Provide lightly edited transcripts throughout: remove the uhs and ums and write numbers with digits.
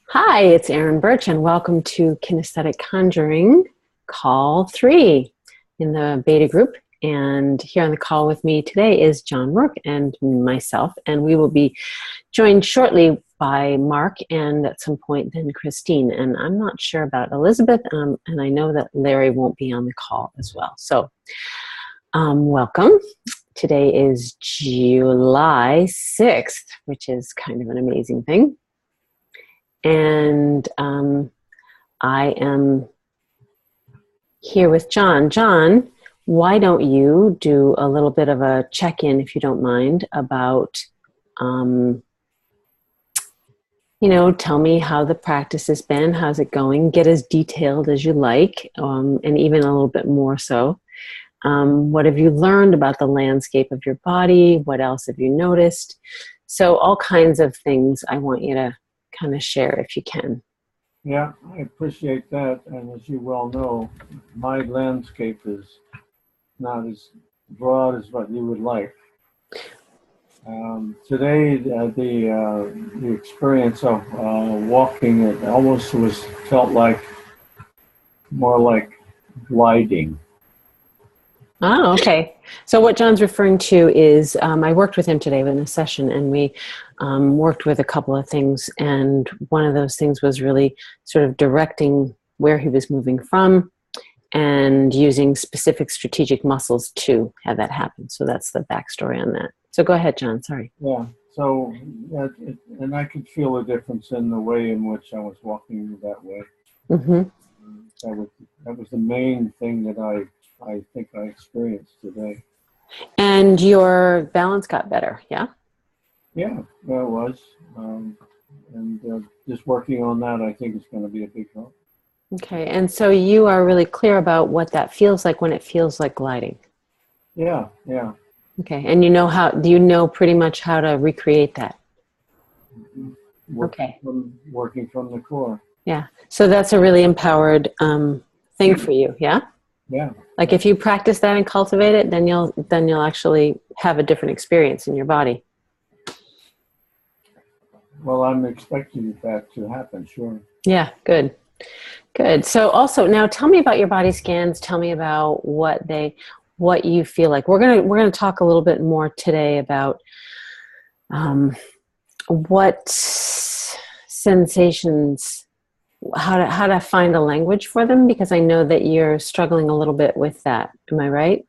Hi, it's Erin Birch, and welcome to Kinesthetic Conjuring Call 3 in the beta group. And here on the call with me today is John Rourke and myself, and we will be joined shortly by Mark and at some point then Christine. And I'm not sure about Elizabeth, and I know that Larry won't be on the call as well. So welcome. Today is July 6th, which is kind of an amazing thing. And I am here with John. John, why don't you do a little bit of a check-in, if you don't mind, about, tell me how the practice has been, how's it going, get as detailed as you like, and even a little bit more so. What have you learned about the landscape of your body? What else have you noticed? So all kinds of things I want you to kind of share if you can. Yeah, I appreciate that. And as you well know, my landscape is not as broad as what you would like. Today, the experience of walking, it almost felt like more like gliding. Oh, okay. So what John's referring to is I worked with him today in a session, and we worked with a couple of things. And one of those things was really sort of directing where he was moving from and using specific strategic muscles to have that happen. So that's the backstory on that. So go ahead, John. Sorry. Yeah. So, and I could feel a difference in the way in which I was walking that way. Mm-hmm. That was the main thing that I think I experienced today. And your balance got better, yeah? Yeah, well, it was. Just working on that, I think, is going to be a big help. Okay, and so you are really clear about what that feels like when it feels like gliding. Yeah. Okay, and do you know pretty much how to recreate that? Working from the core. Yeah, so that's a really empowered thing for you, yeah? Yeah. Like if you practice that and cultivate it, then you'll actually have a different experience in your body. Well, I'm expecting that to happen, sure. Yeah, good. So also now tell me about your body scans. Tell me about what you feel like. We're gonna talk a little bit more today about what sensations, how to find a language for them, because I know that you're struggling a little bit with that. Am I right?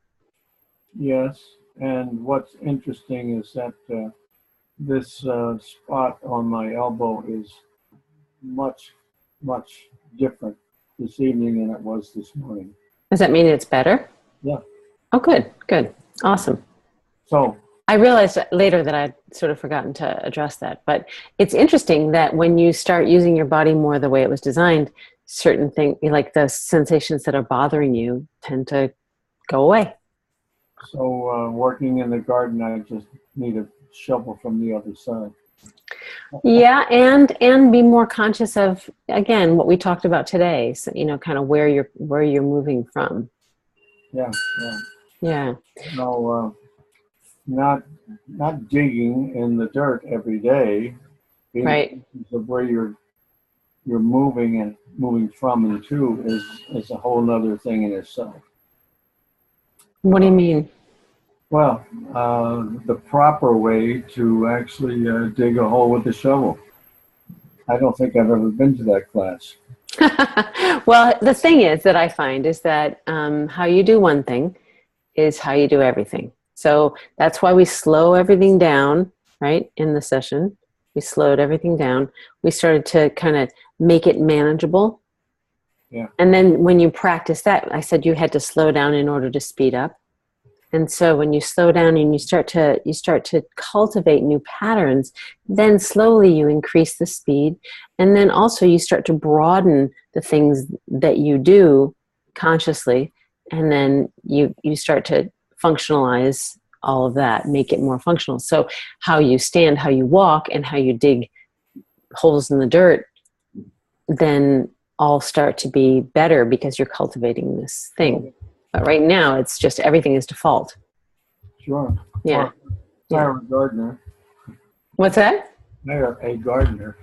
Yes, and what's interesting is that this spot on my elbow is much, much different this evening than it was this morning. Does that mean it's better? Yeah. Oh, good. Awesome. So I realized later that I'd sort of forgotten to address that, but it's interesting that when you start using your body more the way it was designed, certain things, like the sensations that are bothering you, tend to go away. So working in the garden, I just need a shovel from the other side. Yeah, and be more conscious of, again, what we talked about today. So, kind of where you're moving from. Yeah. Yeah. Not digging in the dirt every day. Right. Of where you're moving and moving from and to is a whole other thing in itself. What do you mean? Well, the proper way to actually dig a hole with a shovel. I don't think I've ever been to that class. Well, the thing is that I find is that how you do one thing is how you do everything. So that's why we slow everything down, right? In the session, we slowed everything down. We started to kind of make it manageable. Yeah. And then when you practice that, I said you had to slow down in order to speed up. And so when you slow down and you start to cultivate new patterns, then slowly you increase the speed. And then also you start to broaden the things that you do consciously. And then you start to functionalize all of that, make it more functional. So how you stand, how you walk, and how you dig holes in the dirt, then all start to be better because you're cultivating this thing. But right now, it's just everything is default. Sure. Yeah. Well, I'm a gardener. What's that? They're a gardener.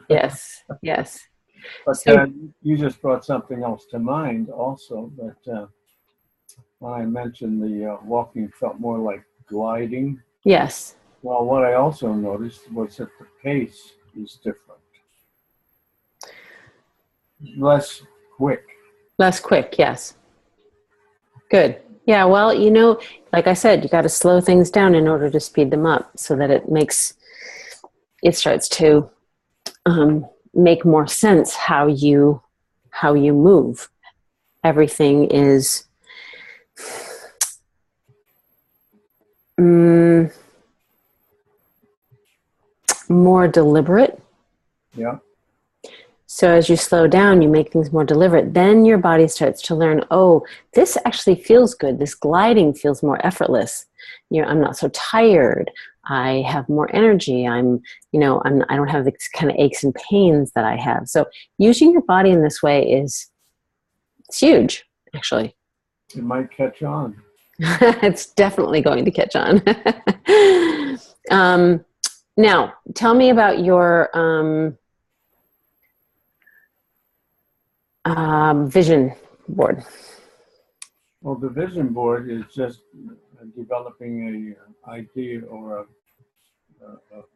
Yes, yes. But So, you just brought something else to mind also, that when I mentioned the walking felt more like gliding. yes, Well, what I also noticed was that the pace is different. Less quick. less quick, yes. Good. Yeah, well, like I said, you got to slow things down in order to speed them up so that it starts to make more sense how you move. Everything is more deliberate. Yeah. So as you slow down, you make things more deliberate. Then your body starts to learn, oh, this actually feels good. This gliding feels more effortless. I'm not so tired. I have more energy. I don't have the kind of aches and pains that I have. So using your body in this way it's huge, actually. It might catch on. It's definitely going to catch on. Now, tell me about your vision board. Well, the vision board is just developing a idea or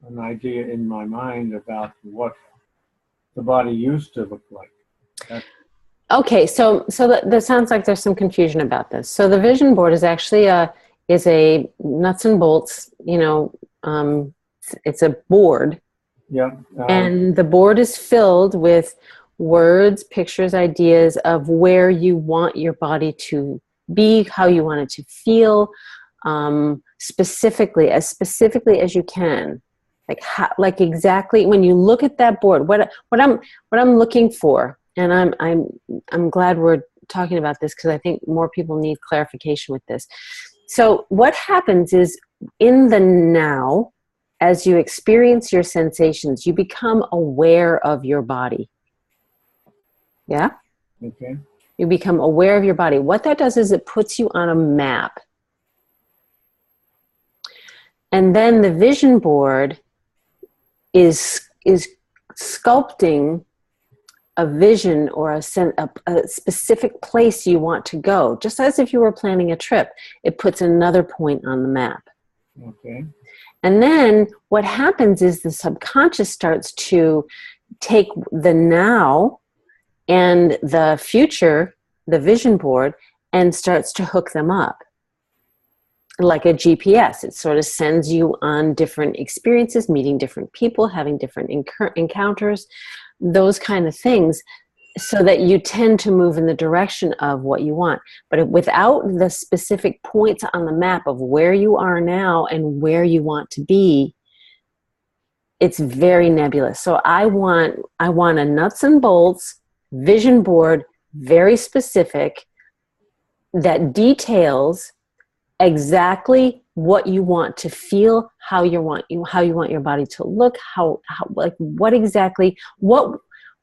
an idea in my mind about what the body used to look like. That, Okay, so that sounds like there's some confusion about this. So the vision board is actually a nuts and bolts. It's a board, yeah. and the board is filled with words, pictures, ideas of where you want your body to be, how you want it to feel, specifically as you can. Like exactly when you look at that board, what I'm looking for, and I'm glad we're talking about this because I think more people need clarification with this. So what happens is in the now, as you experience your sensations, you become aware of your body. Yeah? Okay. You become aware of your body. What that does is it puts you on a map. And then the vision board is sculpting a vision or a specific place you want to go. Just as if you were planning a trip, it puts another point on the map. Okay. And then what happens is the subconscious starts to take the now and the future, the vision board, and starts to hook them up. Like a GPS, it sort of sends you on different experiences, meeting different people, having different encounters, those kind of things, so that you tend to move in the direction of what you want. But without the specific points on the map of where you are now and where you want to be, it's very nebulous. So I want a nuts and bolts vision board, very specific, that details exactly what you want to feel, how you want your body to look,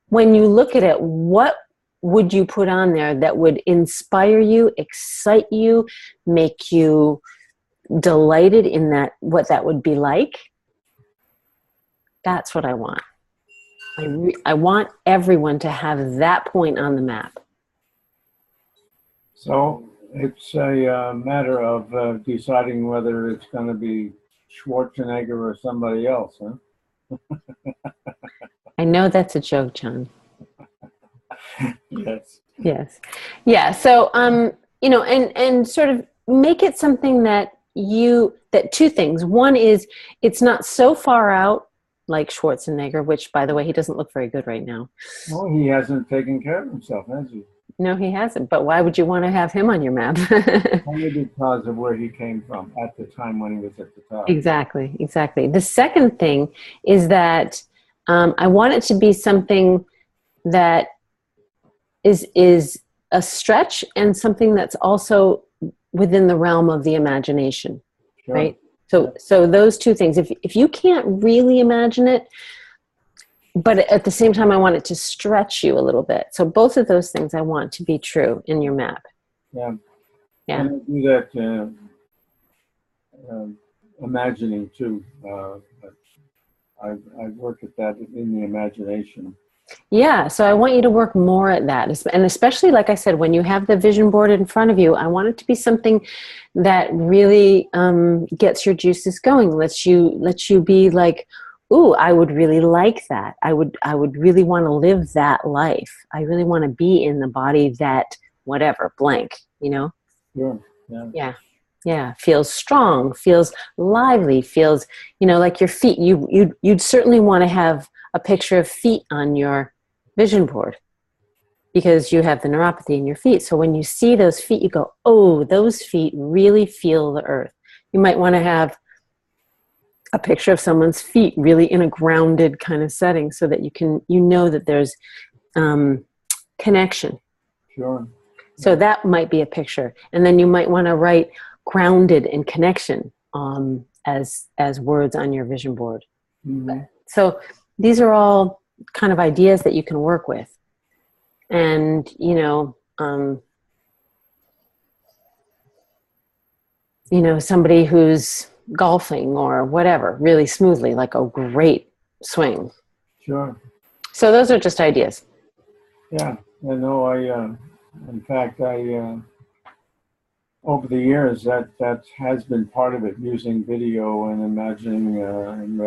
when you look at it, what would you put on there that would inspire you, excite you, make you delighted in that, what that would be like? That's what I want. I want everyone to have that point on the map. So it's a matter of deciding whether it's going to be Schwarzenegger or somebody else, huh? I know that's a joke, John. Yes. Yes. Yeah. So, and sort of make it something that two things. One is it's not so far out like Schwarzenegger, which, by the way, he doesn't look very good right now. Well, he hasn't taken care of himself, has he? No, he hasn't. But why would you want to have him on your map? Only because of where he came from at the time when he was at the top. Exactly. The second thing is that I want it to be something that is a stretch and something that's also within the realm of the imagination, Sure. Right? So those two things. If you can't really imagine it, but at the same time, I want it to stretch you a little bit. So both of those things I want to be true in your map. Yeah. Yeah. And I do that imagining too. I've worked at that in the imagination. Yeah, so I want you to work more at that. And especially, like I said, when you have the vision board in front of you, I want it to be something that really gets your juices going, lets you be like, ooh, I would really like that. I would really want to live that life. I really want to be in the body that whatever, blank, you know? Sure. Yeah. Yeah. Yeah, feels strong, feels lively, feels, like your feet. You'd certainly want to have a picture of feet on your vision board because you have the neuropathy in your feet. So when you see those feet, you go, oh, those feet really feel the earth. You might want to have a picture of someone's feet really in a grounded kind of setting so that you know that there's connection. Sure. So that might be a picture. And then you might want to write grounded and connection as words on your vision board. Mm-hmm. So these are all kind of ideas that you can work with. And, somebody who's golfing or whatever really smoothly, like a great swing. Sure. So those are just ideas. Yeah, I know. In fact, over the years, that has been part of it, using video and imagining and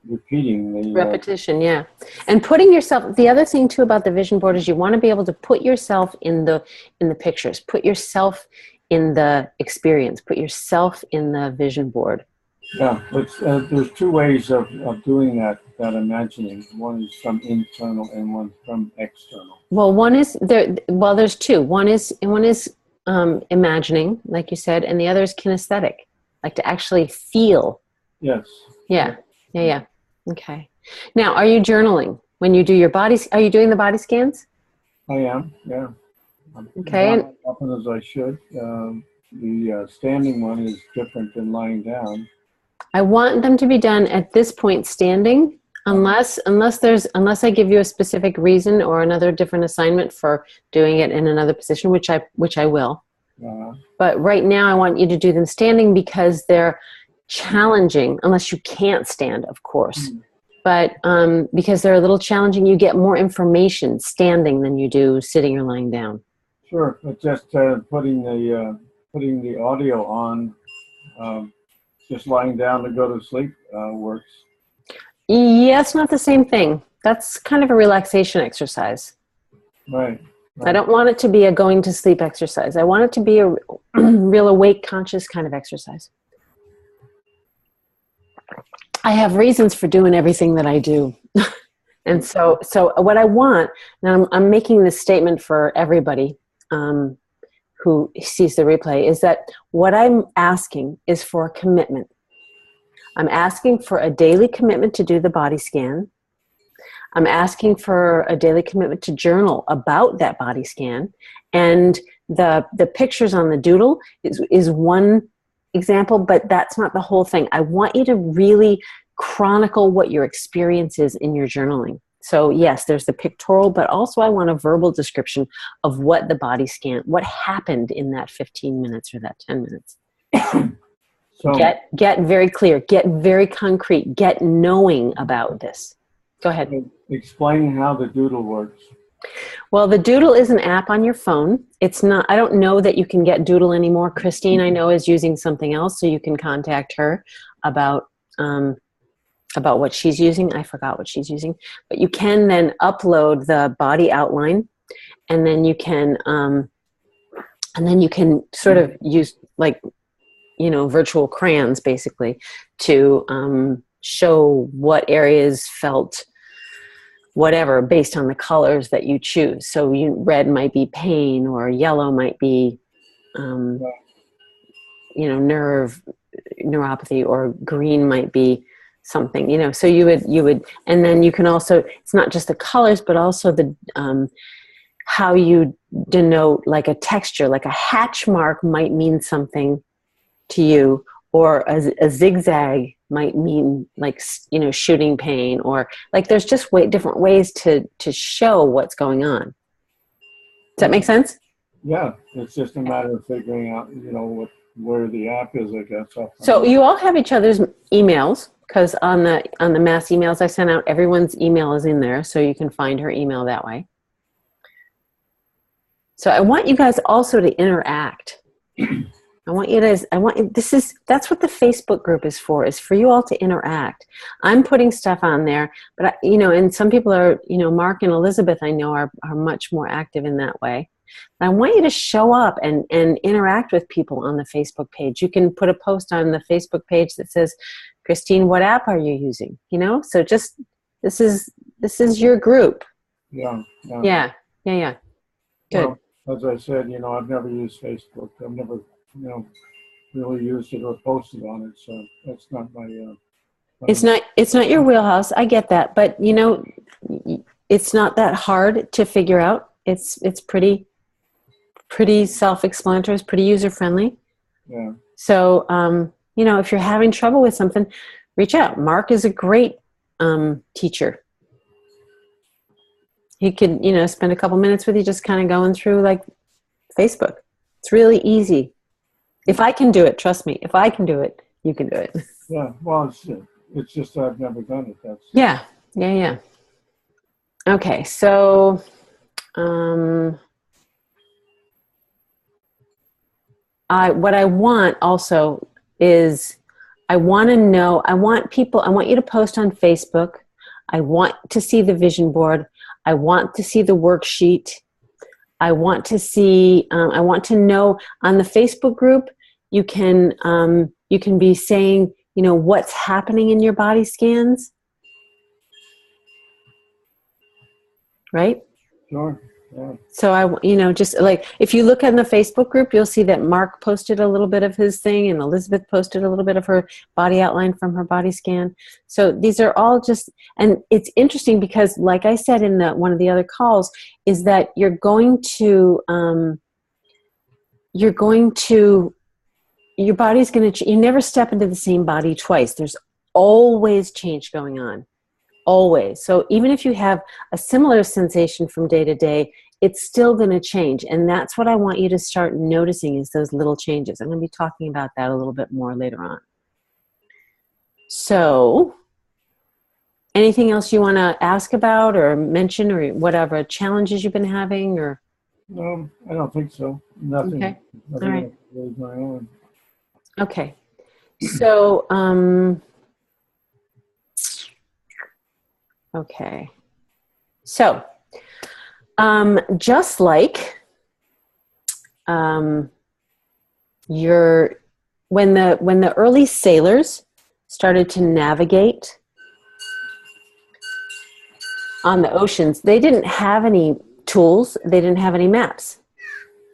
repeating the Repetition, yeah. And putting yourself, the other thing too about the vision board is you want to be able to put yourself in the pictures, put yourself in the experience, put yourself in the vision board. Yeah, there's two ways of doing that imagining. One is from internal and one from external. Well, one is there. Well, there's two. One is imagining, like you said, and the other is kinesthetic, like to actually feel. Yes. Yeah. Okay. Now, are you journaling when you do your bodies? Are you doing the body scans? I am. Yeah. Okay. Not as often as I should. The standing one is different than lying down. I want them to be done at this point standing, unless I give you a specific reason or another different assignment for doing it in another position, which I will. But right now I want you to do them standing because they're challenging, unless you can't stand, of course. But because they're a little challenging, you get more information standing than you do sitting or lying down. Sure, but just putting the audio on, just lying down to go to sleep works. Yeah, it's not the same thing. That's kind of a relaxation exercise. Right. I don't want it to be a going to sleep exercise. I want it to be a real awake, conscious kind of exercise. I have reasons for doing everything that I do. And so what I want, now I'm making this statement for everybody who sees the replay, is that what I'm asking is for a commitment. I'm asking for a daily commitment to do the body scan. I'm asking for a daily commitment to journal about that body scan. And the pictures on the doodle is one example, but that's not the whole thing. I want you to really chronicle what your experience is in your journaling. So yes, there's the pictorial, but also I want a verbal description of what the body scan, what happened in that 15 minutes or that 10 minutes. So get very clear, get very concrete, get knowing about this. Go ahead. Explain how the doodle works. Well, the Doodle is an app on your phone. It's not, I don't know that you can get Doodle anymore. Christine, I know, is using something else, so you can contact her about what she's using. I forgot what she's using. But you can then upload the body outline, and then you can sort of use, like, virtual crayons, basically, to show what areas felt whatever based on the colors that you choose. So red might be pain, or yellow might be, neuropathy, or green might be something, so you would, and then you can also, it's not just the colors, but also the, how you denote, like a texture, like a hatch mark might mean something to you, or a zigzag might mean, like, shooting pain, or like, there's just different ways to show what's going on. Does that make sense? Yeah, it's just a matter of figuring out, where the app is, I guess. So you all have each other's emails. because on the mass emails I sent out, everyone's email is in there, so you can find her email that way. So I want you guys also to interact. That's what the Facebook group is for you all to interact. I'm putting stuff on there, but and some people are, Mark and Elizabeth, I know are much more active in that way. And I want you to show up and interact with people on the Facebook page. You can put a post on the Facebook page that says, Christine, what app are you using? So just, this is your group. Yeah. Yeah. Good. Well, as I said, I've never used Facebook. I've never, really used it or posted on it. So that's not my. It's not your wheelhouse. I get that, but it's not that hard to figure out. It's pretty self-explanatory. It's pretty user-friendly. Yeah. So if you're having trouble with something, reach out. Mark is a great teacher. He could, spend a couple minutes with you just kind of going through like Facebook. It's really easy. If I can do it, trust me. If I can do it, you can do it. Yeah. Well, it's just that I've never done it. Yeah. Okay. So, what I want also is I want you to post on Facebook. I want to see the vision board. I want to see the worksheet. I want to know on the Facebook group, you can be saying, what's happening in your body scans. Right? Sure. Yeah. So just like, if you look in the Facebook group, you'll see that Mark posted a little bit of his thing and Elizabeth posted a little bit of her body outline from her body scan. So these are all just, and it's interesting because like I said in one of the other calls, is that your body's going to, you never step into the same body twice. There's always change going on. Always. So even if you have a similar sensation from day to day, it's still going to change. And that's what I want you to start noticing is those little changes. I'm going to be talking about that a little bit more later on. So anything else you want to ask about or mention or whatever challenges you've been having or? No, I don't think so. Nothing. Okay. Nothing All right. really going on. Okay. So, okay. So, just like when the early sailors started to navigate on the oceans, they didn't have any tools. They didn't have any maps.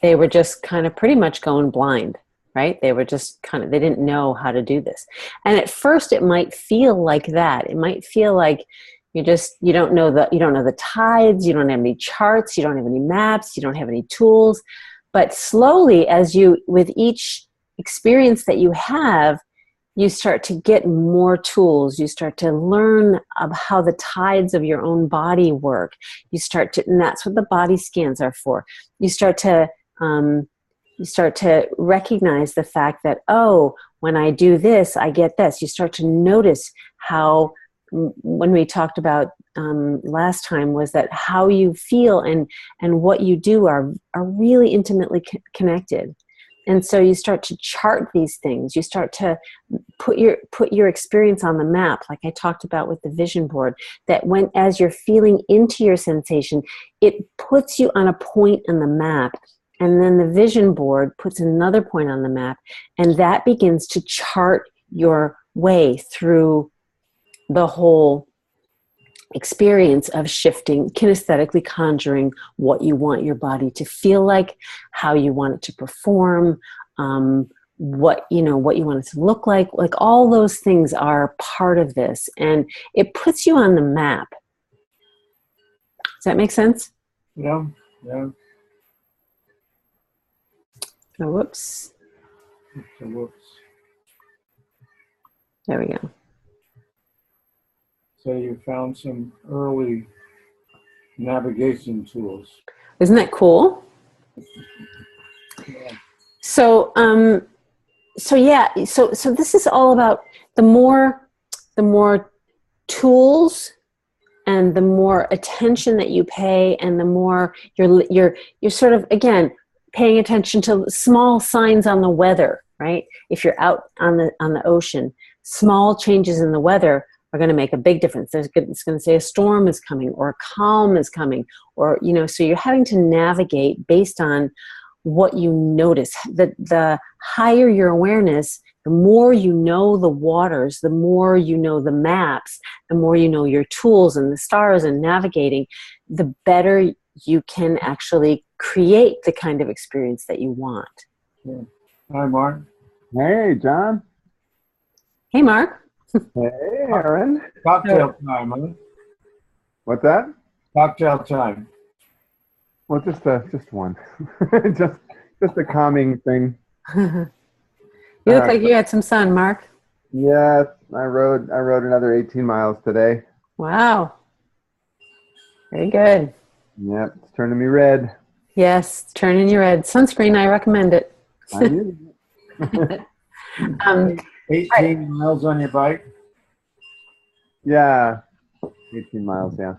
They were just kind of pretty much going blind. Right? They were just they didn't know how to do this. And at first it might feel like that. It might feel like you don't know the tides, you don't have any charts, you don't have any maps, you don't have any tools. But slowly, with each experience that you have, you start to get more tools. You start to learn how the tides of your own body work. And that's what the body scans are for. You start to recognize the fact that, when I do this, I get this. You start to notice how, when we talked about last time, was that how you feel and what you do are really intimately connected. And so you start to chart these things. You start to put your experience on the map, like I talked about with the vision board, that as you're feeling into your sensation, it puts you on a point in the map. And then the vision board puts another point on the map, and that begins to chart your way through the whole experience of shifting, kinesthetically conjuring what you want your body to feel like, how you want it to perform, what you want it to look like all those things are part of this, and it puts you on the map. Does that make sense? Yeah. Oh, whoops. There we go. So you found some early navigation tools. Isn't that cool? Yeah. So this is all about the more the more tools and the more attention that you pay, and the more you're sort of, again, paying attention to small signs on the weather, right? If you're out on the ocean, small changes in the weather are going to make a big difference. It's going to say a storm is coming, or a calm is coming, or, so you're having to navigate based on what you notice. The higher your awareness, the more you know the waters, the more you know the maps, the more you know your tools and the stars and navigating, the better you can actually create the kind of experience that you want. Yeah. Hi, Mark. Hey, John. Hey, Mark. Hey, Aaron. Cocktail time, huh? What's that? Cocktail time. Well, just one. just a calming thing. You look like you had some sun, Mark. Yes, I rode another 18 miles today. Wow. Very good. Yep, it's turning me red. Yes, it's turning you red. Sunscreen, I recommend it. I use it. 18 miles on your bike? Yeah, 18 miles, yeah.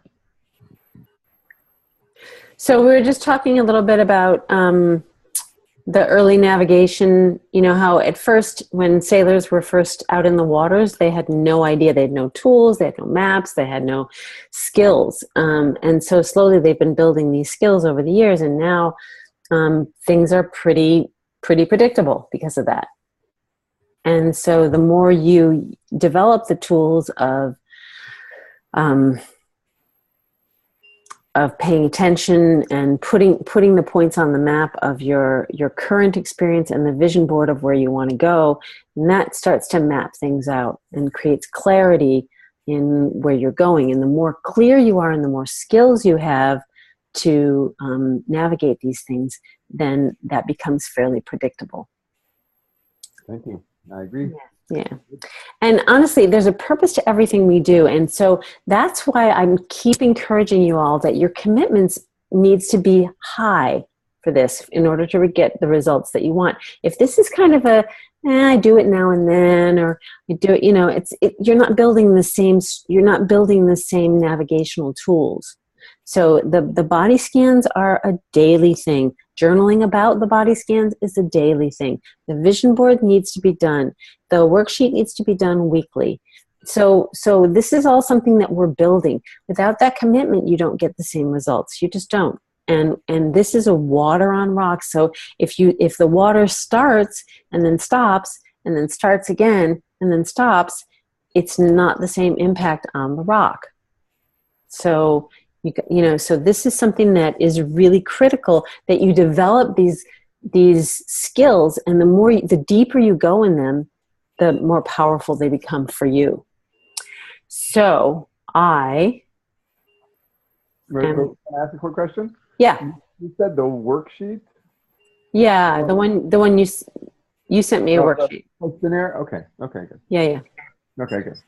So we were just talking a little bit about the early navigation, how at first, when sailors were first out in the waters, they had no idea. They had no tools, they had no maps, they had no skills. And so slowly they've been building these skills over the years, and now things are pretty predictable because of that. And so the more you develop the tools of paying attention and putting the points on the map of your current experience and the vision board of where you want to go, and that starts to map things out and creates clarity in where you're going. And the more clear you are and the more skills you have to navigate these things, then that becomes fairly predictable. Thank you. I agree. Yeah. And honestly, there's a purpose to everything we do. And so that's why I'm keep encouraging you all that your commitments needs to be high for this in order to get the results that you want. If this is kind of I do it now and then, or I do it, you're not building the same navigational tools. So the body scans are a daily thing. Journaling about the body scans is a daily thing. The vision board needs to be done. The worksheet needs to be done weekly. So this is all something that we're building. Without that commitment, you don't get the same results. You just don't. And this is a water on rocks. So if the water starts and then stops and then starts again and then stops, it's not the same impact on the rock. So so this is something that is really critical, that you develop these skills, and the deeper you go in them, the more powerful they become for you. So Can I ask a quick question? Yeah. You said the worksheet? Yeah, the one you sent me a worksheet. Questionnaire? Okay, good. Yeah. Okay, good.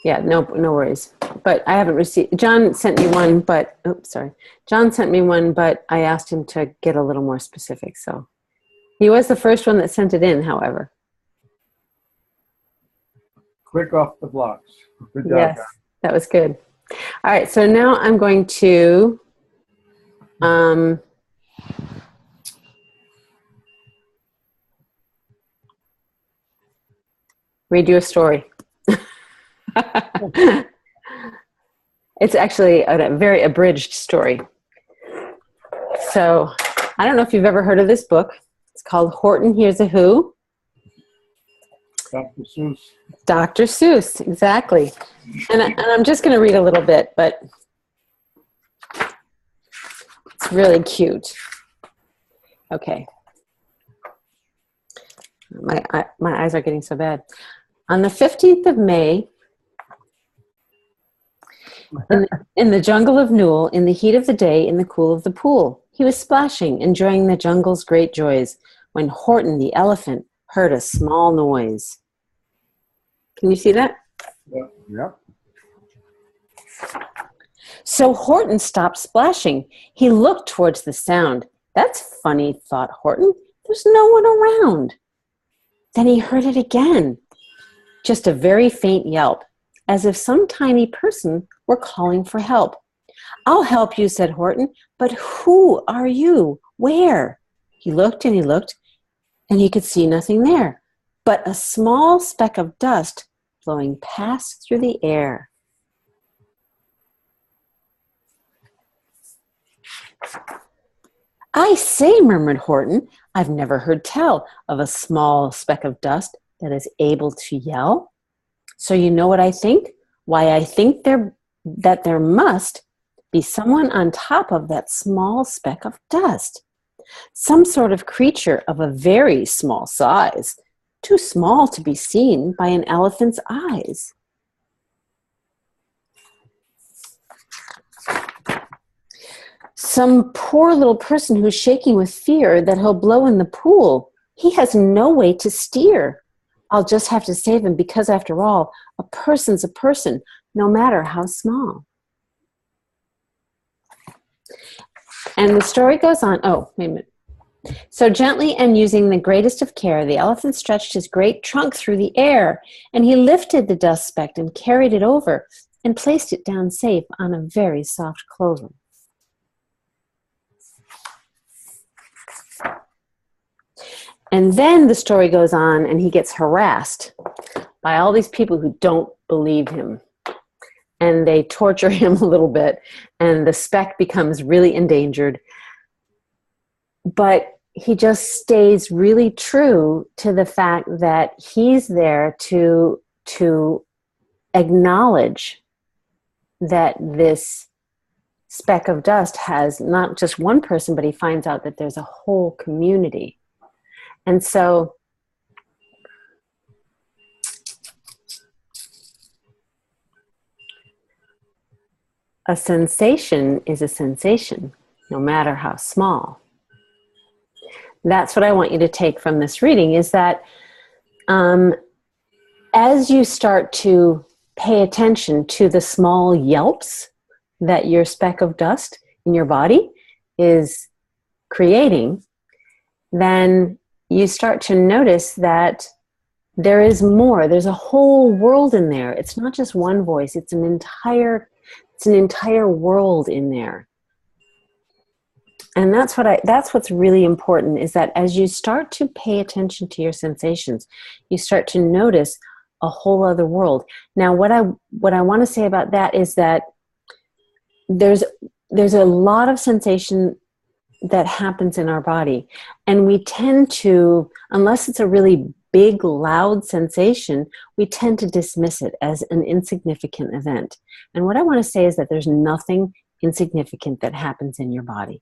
Yeah, no worries. But I haven't received. John sent me one, but I asked him to get a little more specific. So he was the first one that sent it in, however. Quick off the blocks. Good job. Yes, that was good. All right, so now I'm going to read you a story. It's actually a very abridged story. So I don't know if you've ever heard of this book. It's called Horton Hears a Who. Dr. Seuss. Dr. Seuss, exactly. And I'm just going to read a little bit, but it's really cute. Okay. My eyes are getting so bad. On the 15th of May, in the jungle of Newell, in the heat of the day, in the cool of the pool, he was splashing, enjoying the jungle's great joys, when Horton the elephant heard a small noise. Can you see that? Yep. So Horton stopped splashing. He looked towards the sound. That's funny, thought Horton. There's no one around. Then he heard it again. Just a very faint yelp. as if some tiny person were calling for help. "I'll help you," said Horton, "but who are you? Where?" He looked, and he could see nothing there but a small speck of dust blowing past through the air. "I say," murmured Horton, "I've never heard tell of a small speck of dust that is able to yell. So you know what I think? Why, I think that there must be someone on top of that small speck of dust. Some sort of creature of a very small size, too small to be seen by an elephant's eyes." "Some poor little person who's shaking with fear that he'll blow in the pool. He has no way to steer. I'll just have to save him because, after all, a person's a person, no matter how small." And the story goes on. Oh, wait a minute. "So gently and using the greatest of care, the elephant stretched his great trunk through the air, and he lifted the dust speck and carried it over and placed it down safe on a very soft clover." And then the story goes on, and he gets harassed by all these people who don't believe him. And they torture him a little bit, and the speck becomes really endangered. But he just stays really true to the fact that he's there to acknowledge that this speck of dust has not just one person, but he finds out that there's a whole community. And so a sensation is a sensation, no matter how small. That's what I want you to take from this reading, is that as you start to pay attention to the small yelps that your speck of dust in your body is creating, then you start to notice that there is more. There's a whole world in there. It's not just one voice. It's an entire world in there. And that's what's really important, is that as you start to pay attention to your sensations, you start to notice a whole other world. Now, what I want to say about that is that there's a lot of sensation that happens in our body, and we tend to, unless it's a really big, loud sensation, we tend to dismiss it as an insignificant event. And what I want to say is that there's nothing insignificant that happens in your body.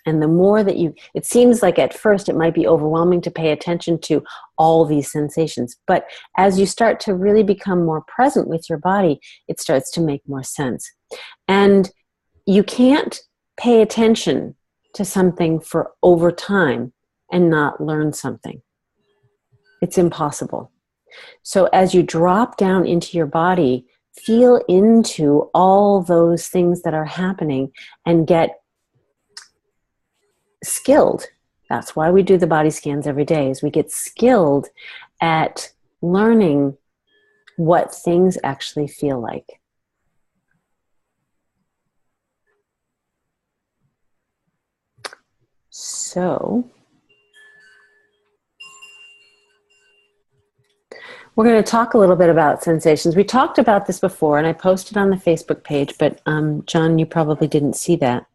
And the more that it seems like at first it might be overwhelming to pay attention to all these sensations, but as you start to really become more present with your body, it starts to make more sense. And you can't pay attention to something for over time and not learn something. It's impossible. So as you drop down into your body, feel into all those things that are happening and get skilled. That's why we do the body scans every day, is we get skilled at learning what things actually feel like. So we're going to talk a little bit about sensations. We talked about this before, and I posted on the Facebook page, but John, you probably didn't see that.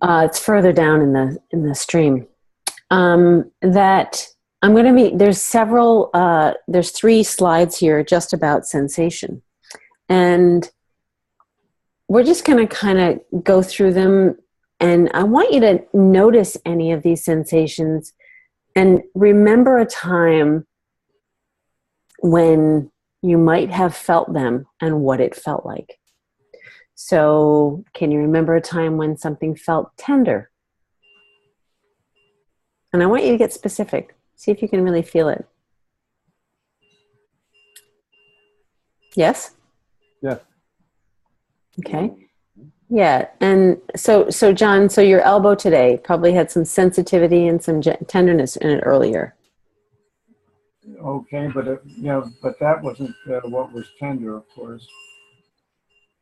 It's further down in the stream. That I'm going to meet. There's 3 slides here just about sensation, and we're just going to kind of go through them. And I want you to notice any of these sensations and remember a time when you might have felt them and what it felt like. So, can you remember a time when something felt tender? And I want you to get specific. See if you can really feel it. Yes? Yeah. Okay. Yeah, and so John, so your elbow today probably had some sensitivity and some tenderness in it earlier. Okay, but but that wasn't what was tender, of course.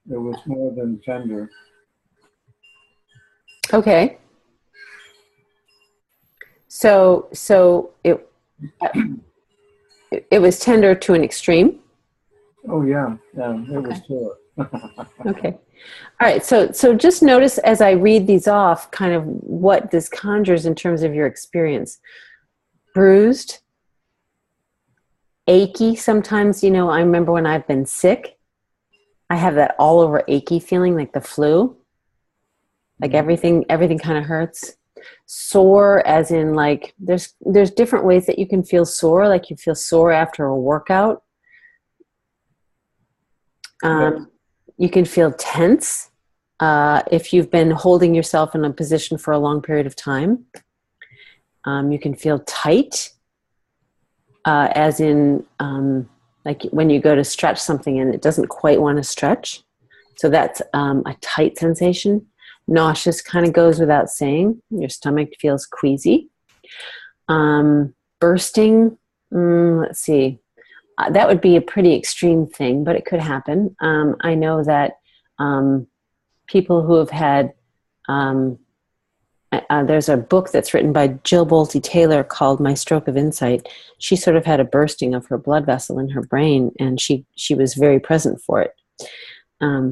It was more than tender. Okay. So it was tender to an extreme. Oh yeah, it was Okay. too. Okay. All right. So just notice as I read these off, kind of what this conjures in terms of your experience. Bruised, achy. Sometimes, I remember when I've been sick, I have that all over achy feeling, like the flu. Like everything kind of hurts. Sore, as in like there's different ways that you can feel sore. Like you feel sore after a workout. You can feel tense if you've been holding yourself in a position for a long period of time. You can feel tight, as in like when you go to stretch something and it doesn't quite want to stretch. So that's a tight sensation. Nauseous kind of goes without saying. Your stomach feels queasy. Bursting, let's see. That would be a pretty extreme thing, but it could happen. I know that people who have had, there's a book that's written by Jill Bolte Taylor called My Stroke of Insight. She sort of had a bursting of her blood vessel in her brain, and she was very present for it.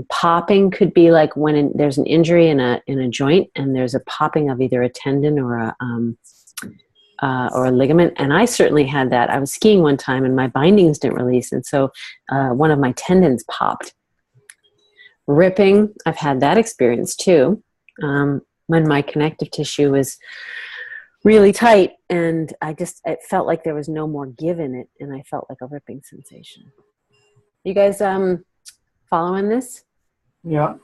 Popping could be like when there's an injury in a joint, and there's a popping of either a tendon or a ligament. And I certainly had that. I was skiing one time, and my bindings didn't release, and so one of my tendons popped. Ripping, I've had that experience too. When my connective tissue was really tight, and it felt like there was no more give in it, and I felt like a ripping sensation. You guys following this? Yeah.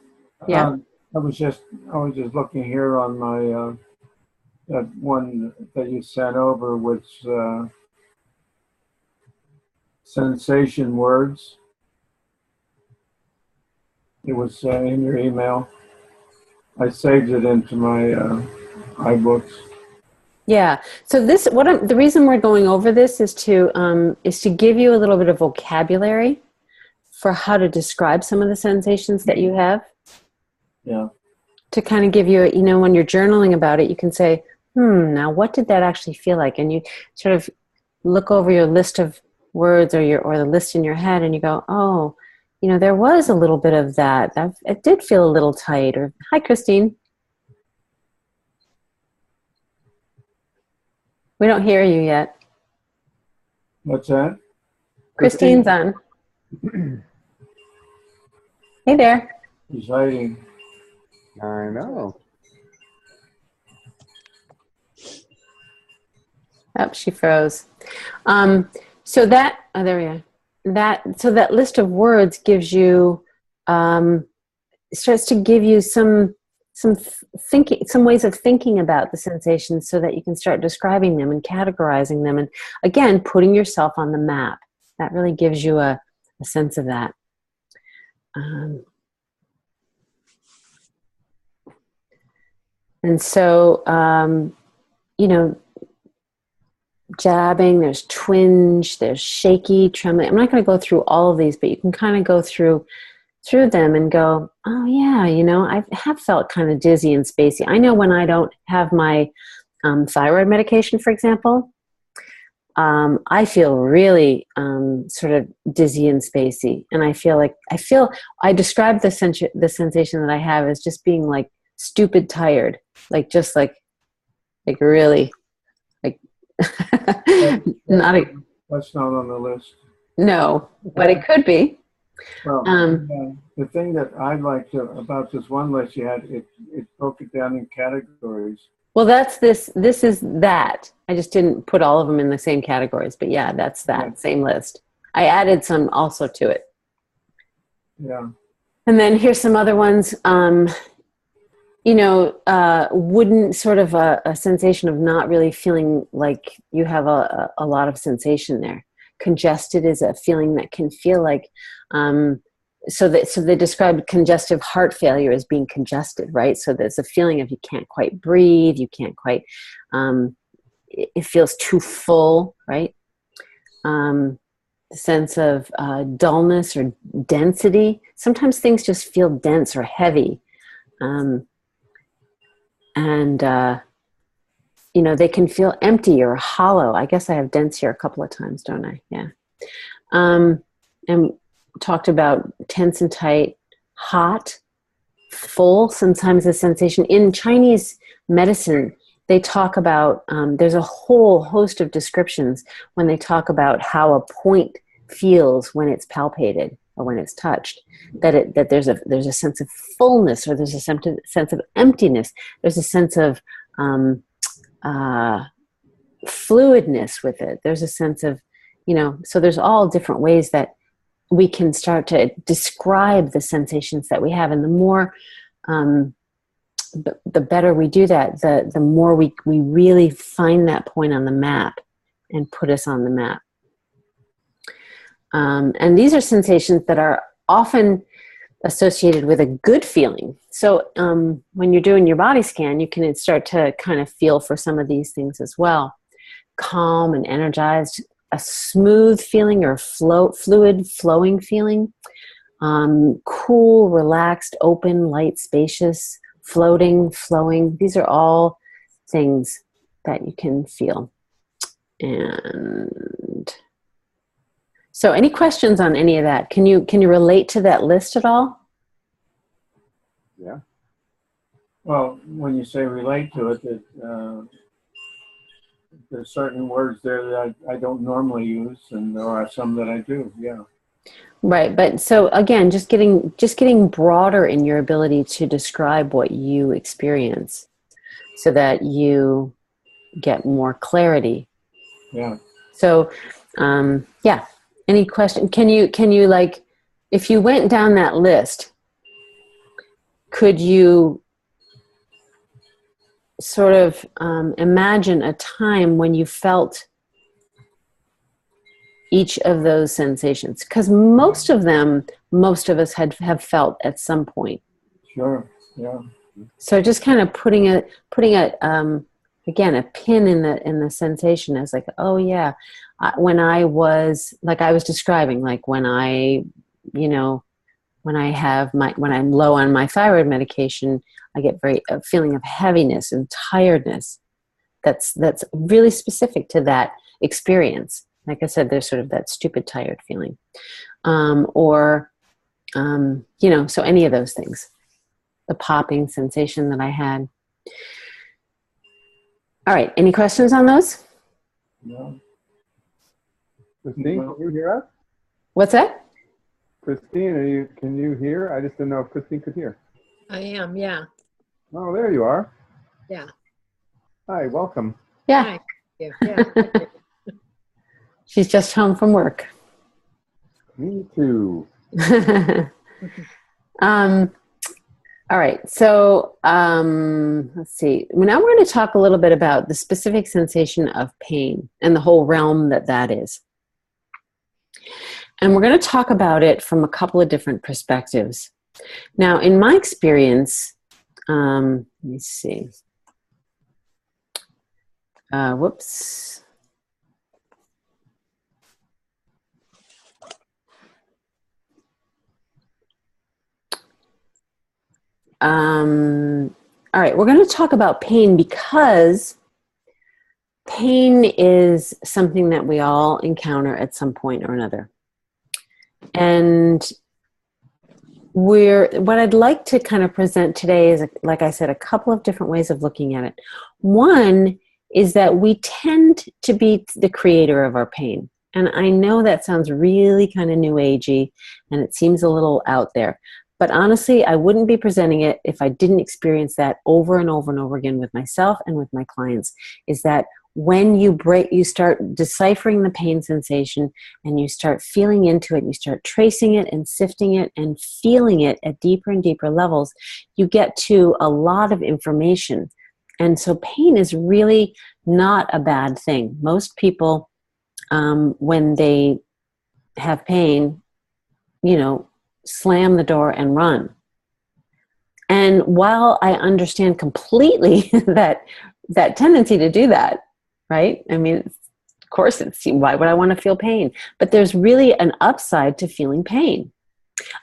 Yeah. I was just looking here on my that one that you sent over with sensation words. It was in your email. I saved it into my iBooks. Yeah. So the reason we're going over this is to give you a little bit of vocabulary for how to describe some of the sensations that you have. Yeah. To kind of give you, when you're journaling about it, you can say, now what did that actually feel like? And you sort of look over your list of words or the list in your head, and you go, oh, there was a little bit of that. It did feel a little tight. Or, hi, Christine. We don't hear you yet. What's that? Christine's on. Hey there. He's hiding. I know. Oh, she froze. So that, there we are. So that list of words gives you, starts to give you some thinking, some ways of thinking about the sensations, so that you can start describing them and categorizing them, and again putting yourself on the map. That really gives you a sense of that. And so jabbing, there's twinge, there's shaky, trembling. I'm not going to go through all of these, but you can kind of go through them and go, oh yeah, I have felt kind of dizzy and spacey. I know when I don't have my thyroid medication, for example, I feel really sort of dizzy and spacey, and I describe the sensation that I have as just being like stupid tired, like just like really like not a, That's not on the list. no, but it could be. Well, the thing that I liked about this one list you had, it broke it down in categories. Well, that's this is that. I just didn't put all of them in the same categories, but yeah, that's that same list. I added some also to it. Yeah. And then here's some other ones. Wouldn't sort of a sensation of not really feeling like you have a lot of sensation there. Congested is a feeling that can feel like, so they describe congestive heart failure as being congested, right? So there's a feeling of you can't quite breathe, you can't quite, it feels too full, right? sense of dullness or density. Sometimes things just feel dense or heavy. They can feel empty or hollow. I guess I have dense here a couple of times, don't I? Yeah. And talked about tense and tight, hot, full. Sometimes the sensation in Chinese medicine, they talk about, there's a whole host of descriptions when they talk about how a point feels when it's palpated or when it's touched, that there's a sense of fullness, or there's a sense of emptiness. There's a sense of fluidness with it. There's a sense of, so there's all different ways that we can start to describe the sensations that we have. And the more, the better we do that, the more we really find that point on the map and put us on the map. And these are sensations that are often associated with a good feeling. So when you're doing your body scan, you can start to kind of feel for some of these things as well. Calm and energized, a smooth feeling or fluid flowing feeling, cool, relaxed, open, light, spacious, floating, flowing. These are all things that you can feel. And so any questions on any of that? Can you relate to that list at all? Yeah. Well, when you say relate to it, there's certain words there that I don't normally use, and there are some that I do. Yeah. Right, but so again, just getting broader in your ability to describe what you experience, so that you get more clarity. Yeah. So, yeah. Any question? Can you like, if you went down that list, could you sort of imagine a time when you felt each of those sensations? Because most of us have felt at some point. Sure. Yeah. So just kind of putting a again, a pin in the sensation as like, oh yeah, when I was, like I was describing, like when I'm low on my thyroid medication, I get a feeling of heaviness and tiredness. That's really specific to that experience. Like I said, there's sort of that stupid tired feeling, so any of those things. The popping sensation that I had. All right, any questions on those? No. Christine, can you hear us? What's that? Christine, can you hear? I just didn't know if Christine could hear. I am, yeah. Oh, there you are. Yeah. Hi, welcome. Yeah. Hi. Yeah. She's just home from work. Me too. All right, so let's see. Now we're going to talk a little bit about the specific sensation of pain and the whole realm that is. And we're going to talk about it from a couple of different perspectives. Now, in my experience, let me see. Whoops. All right, we're going to talk about pain because pain is something that we all encounter at some point or another. And what I'd like to kind of present today is, like I said, a couple of different ways of looking at it. One is that we tend to be the creator of our pain. And I know that sounds really kind of new agey and it seems a little out there. But honestly, I wouldn't be presenting it if I didn't experience that over and over and over again with myself and with my clients, is that when you start deciphering the pain sensation and you start feeling into it, you start tracing it and sifting it and feeling it at deeper and deeper levels, you get to a lot of information. And so pain is really not a bad thing. Most people, when they have pain, slam the door and run. And while I understand completely that tendency to do that, right? I mean, it's Of course, why would I want to feel pain? But there's really an upside to feeling pain.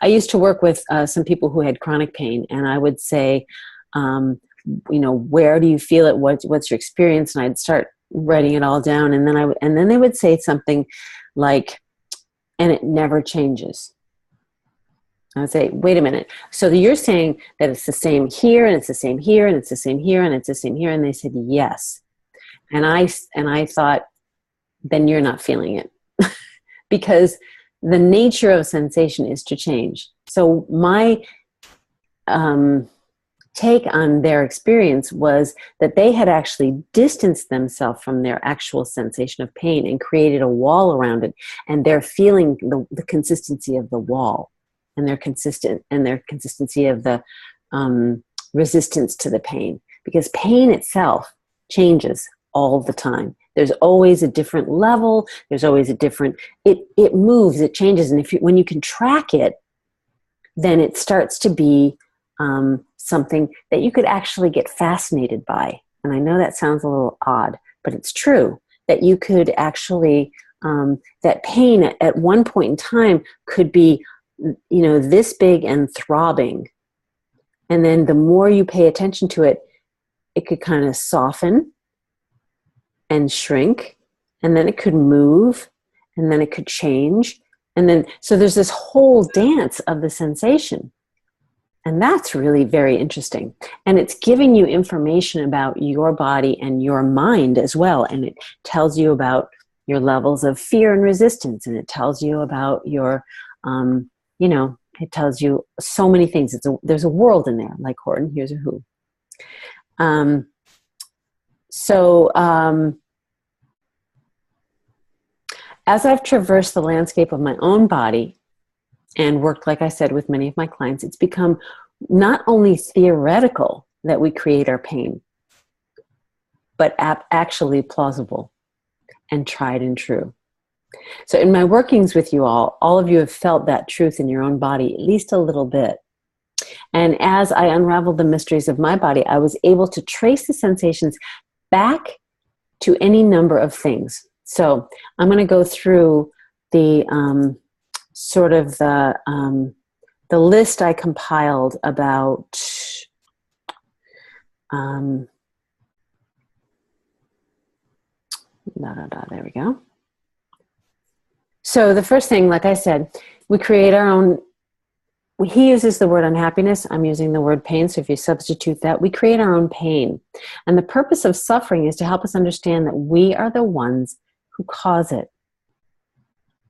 I used to work with some people who had chronic pain, and I would say, where do you feel it? What's your experience? And I'd start writing it all down, and then they would say something like, and it never changes. I would say, wait a minute. So you're saying that it's the same here, and it's the same here, and it's the same here, and it's the same here. And they said, yes. And I thought, then you're not feeling it. Because the nature of sensation is to change. So my take on their experience was that they had actually distanced themselves from their actual sensation of pain and created a wall around it. And they're feeling the consistency of the wall. And their consistency of the resistance to the pain, because pain itself changes all the time. There's always a different level. There's always a different. It moves. It changes. And when you can track it, then it starts to be something that you could actually get fascinated by. And I know that sounds a little odd, but it's true that you could actually that pain at one point in time could be, this big and throbbing. And then the more you pay attention to it, it could kind of soften and shrink, and then it could move, and then it could change. And then, so there's this whole dance of the sensation. And that's really very interesting. And it's giving you information about your body and your mind as well. And it tells you about your levels of fear and resistance. And it tells you about your, it tells you so many things. There's a world in there, like Horton, here's a who. As I've traversed the landscape of my own body and worked, like I said, with many of my clients, it's become not only theoretical that we create our pain, but actually plausible and tried and true. So in my workings with you all of you have felt that truth in your own body at least a little bit. And as I unraveled the mysteries of my body, I was able to trace the sensations back to any number of things. So I'm going to go through the the list I compiled about there we go. So the first thing, like I said, we create our own. He uses the word unhappiness. I'm using the word pain. So if you substitute that, we create our own pain. And the purpose of suffering is to help us understand that we are the ones who cause it,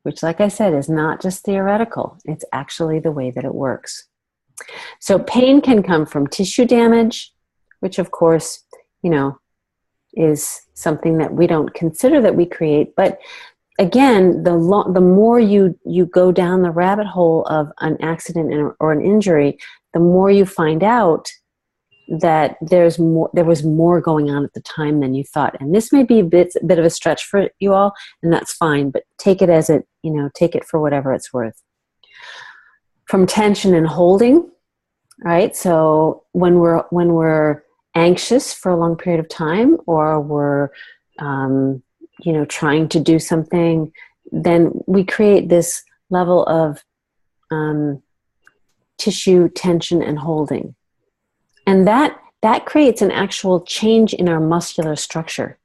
which, like I said, is not just theoretical. It's actually the way that it works. So pain can come from tissue damage, which of course, is something that we don't consider that we create. But again, the more you go down the rabbit hole of an accident or an injury, the more you find out that there was more going on at the time than you thought. And this may be a bit of a stretch for you all, and that's fine, but take it as take it for whatever it's worth. From tension and holding, right? So when we're anxious for a long period of time, or we're trying to do something, then we create this level of tissue tension and holding. And that creates an actual change in our muscular structure.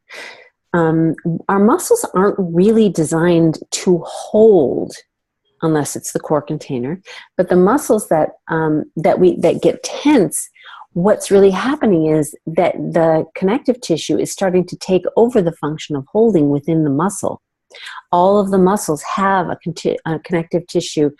Our muscles aren't really designed to hold, unless it's the core container. But the muscles that get tense, what's really happening is that the connective tissue is starting to take over the function of holding within the muscle. All of the muscles have a connective tissue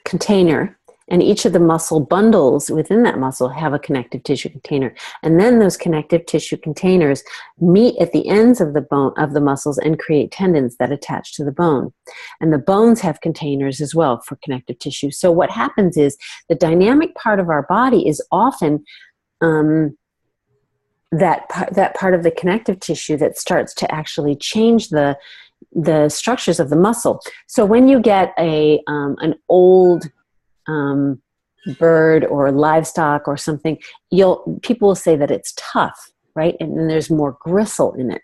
container, and each of the muscle bundles within that muscle have a connective tissue container. And then those connective tissue containers meet at the ends of the bone of the muscles and create tendons that attach to the bone. And the bones have containers as well for connective tissue. So what happens is the dynamic part of our body is often that part of the connective tissue that starts to actually change the structures of the muscle. So when you get an old bird or livestock or something, people will say that it's tough. right? And then there's more gristle in it.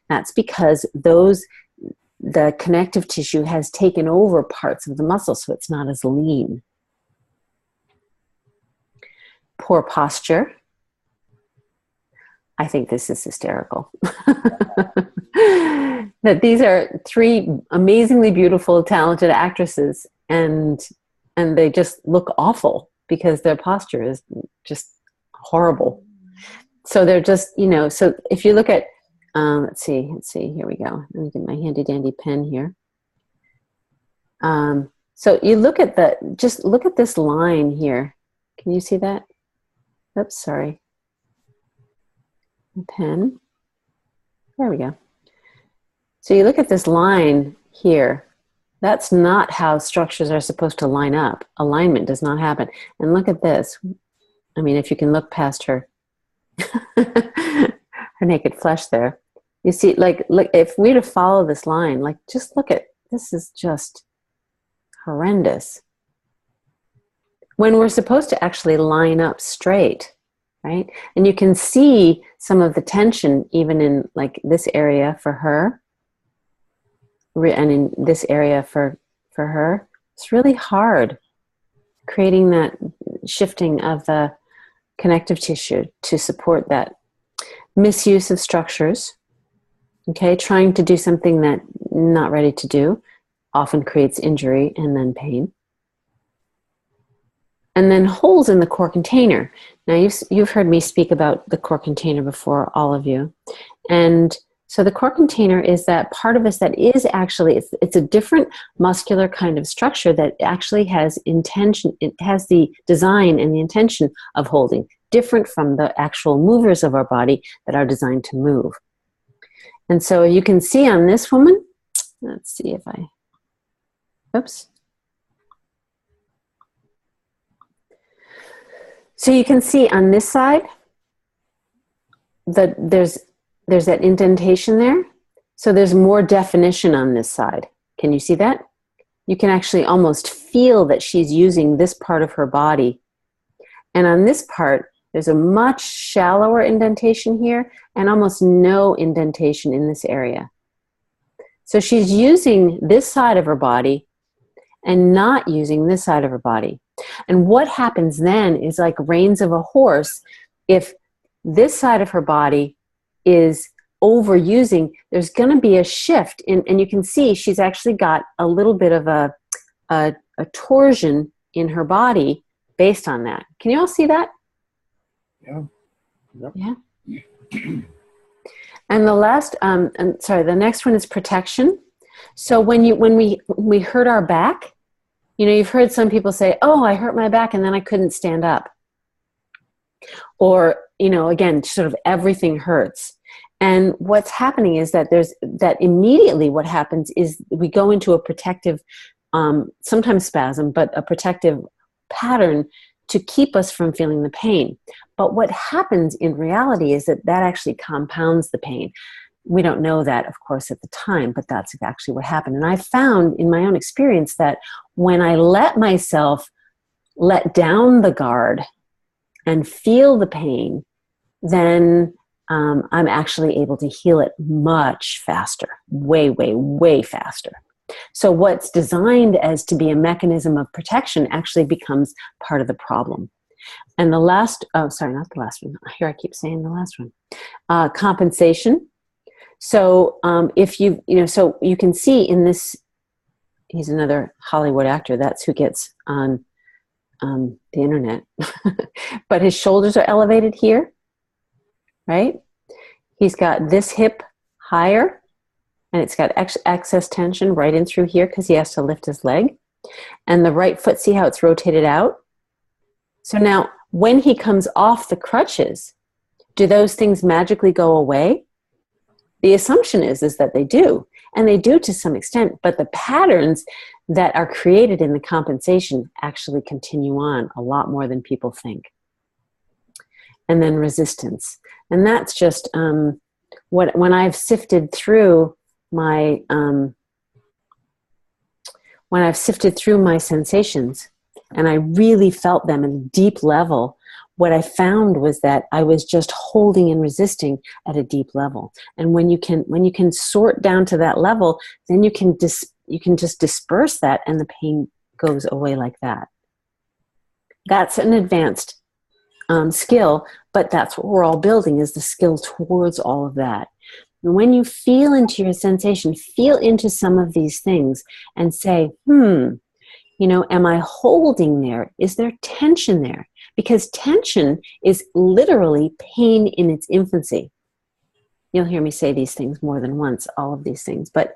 That's because the connective tissue has taken over parts of the muscle, so it's not as lean. Poor posture. I think this is hysterical. That these are three amazingly beautiful, talented actresses, and they just look awful because their posture is just horrible. So they're just, so if you look at, let's see, here we go. Let me get my handy dandy pen here. So you look at just look at this line here. Can you see that? Oops, sorry. Pen. There we go. So you look at this line here. That's not how structures are supposed to line up. Alignment does not happen. And look at this. I mean, if you can look past her, her naked flesh there, you see, look, if we were to follow this line, just look at, this is just horrendous. When we're supposed to actually line up straight, right? And you can see some of the tension even in this area for her, and in this area for her. It's really hard creating that shifting of the connective tissue to support that misuse of structures. Okay, trying to do something that not ready to do often creates injury and then pain. And then holes in the core container. Now you've heard me speak about the core container before, all of you. And so the core container is that part of us that is actually, it's a different muscular kind of structure that actually has intention, it has the design and the intention of holding, different from the actual movers of our body that are designed to move. And so you can see on this woman, let's see if oops. So you can see on this side that there's that indentation there. So there's more definition on this side. Can you see that? You can actually almost feel that she's using this part of her body. And on this part, there's a much shallower indentation here and almost no indentation in this area. So she's using this side of her body and not using this side of her body. And what happens then is like reins of a horse. If this side of her body is overusing, there's going to be a shift and you can see she's actually got a little bit of a torsion in her body based on that. Can you all see that? Yeah. Yep. Yeah. And the last, the next one is protection. So when we hurt our back, you've heard some people say, "Oh, I hurt my back and then I couldn't stand up." Or, again, sort of everything hurts. And what's happening is that immediately what happens is we go into a protective, sometimes spasm, but a protective pattern to keep us from feeling the pain. But what happens in reality is that actually compounds the pain. We don't know that, of course, at the time, but that's actually what happened. And I found in my own experience that when I let myself let down the guard and feel the pain, then I'm actually able to heal it much faster, way, way, way faster. So what's designed as to be a mechanism of protection actually becomes part of the problem. And the last, not the last one. Here I keep saying the last one. Compensation. So so you can see in this, he's another Hollywood actor. That's who gets on the internet. But his shoulders are elevated here, right? He's got this hip higher, and it's got excess tension right in through here because he has to lift his leg. And the right foot, see how it's rotated out? So now, when he comes off the crutches, do those things magically go away? The assumption is that they do, and they do to some extent, but the patterns that are created in the compensation actually continue on a lot more than people think. And then resistance. And that's just when I've sifted through my sensations, and I really felt them at a deep level, what I found was that I was just holding and resisting at a deep level. And when you can sort down to that level, then you can just disperse that, and the pain goes away like that. That's an advanced skill, but that's what we're all building, is the skill towards all of that. And when you feel into your sensation, feel into some of these things and say, am I holding there? Is there tension there? Because tension is literally pain in its infancy. You'll hear me say these things more than once, all of these things. But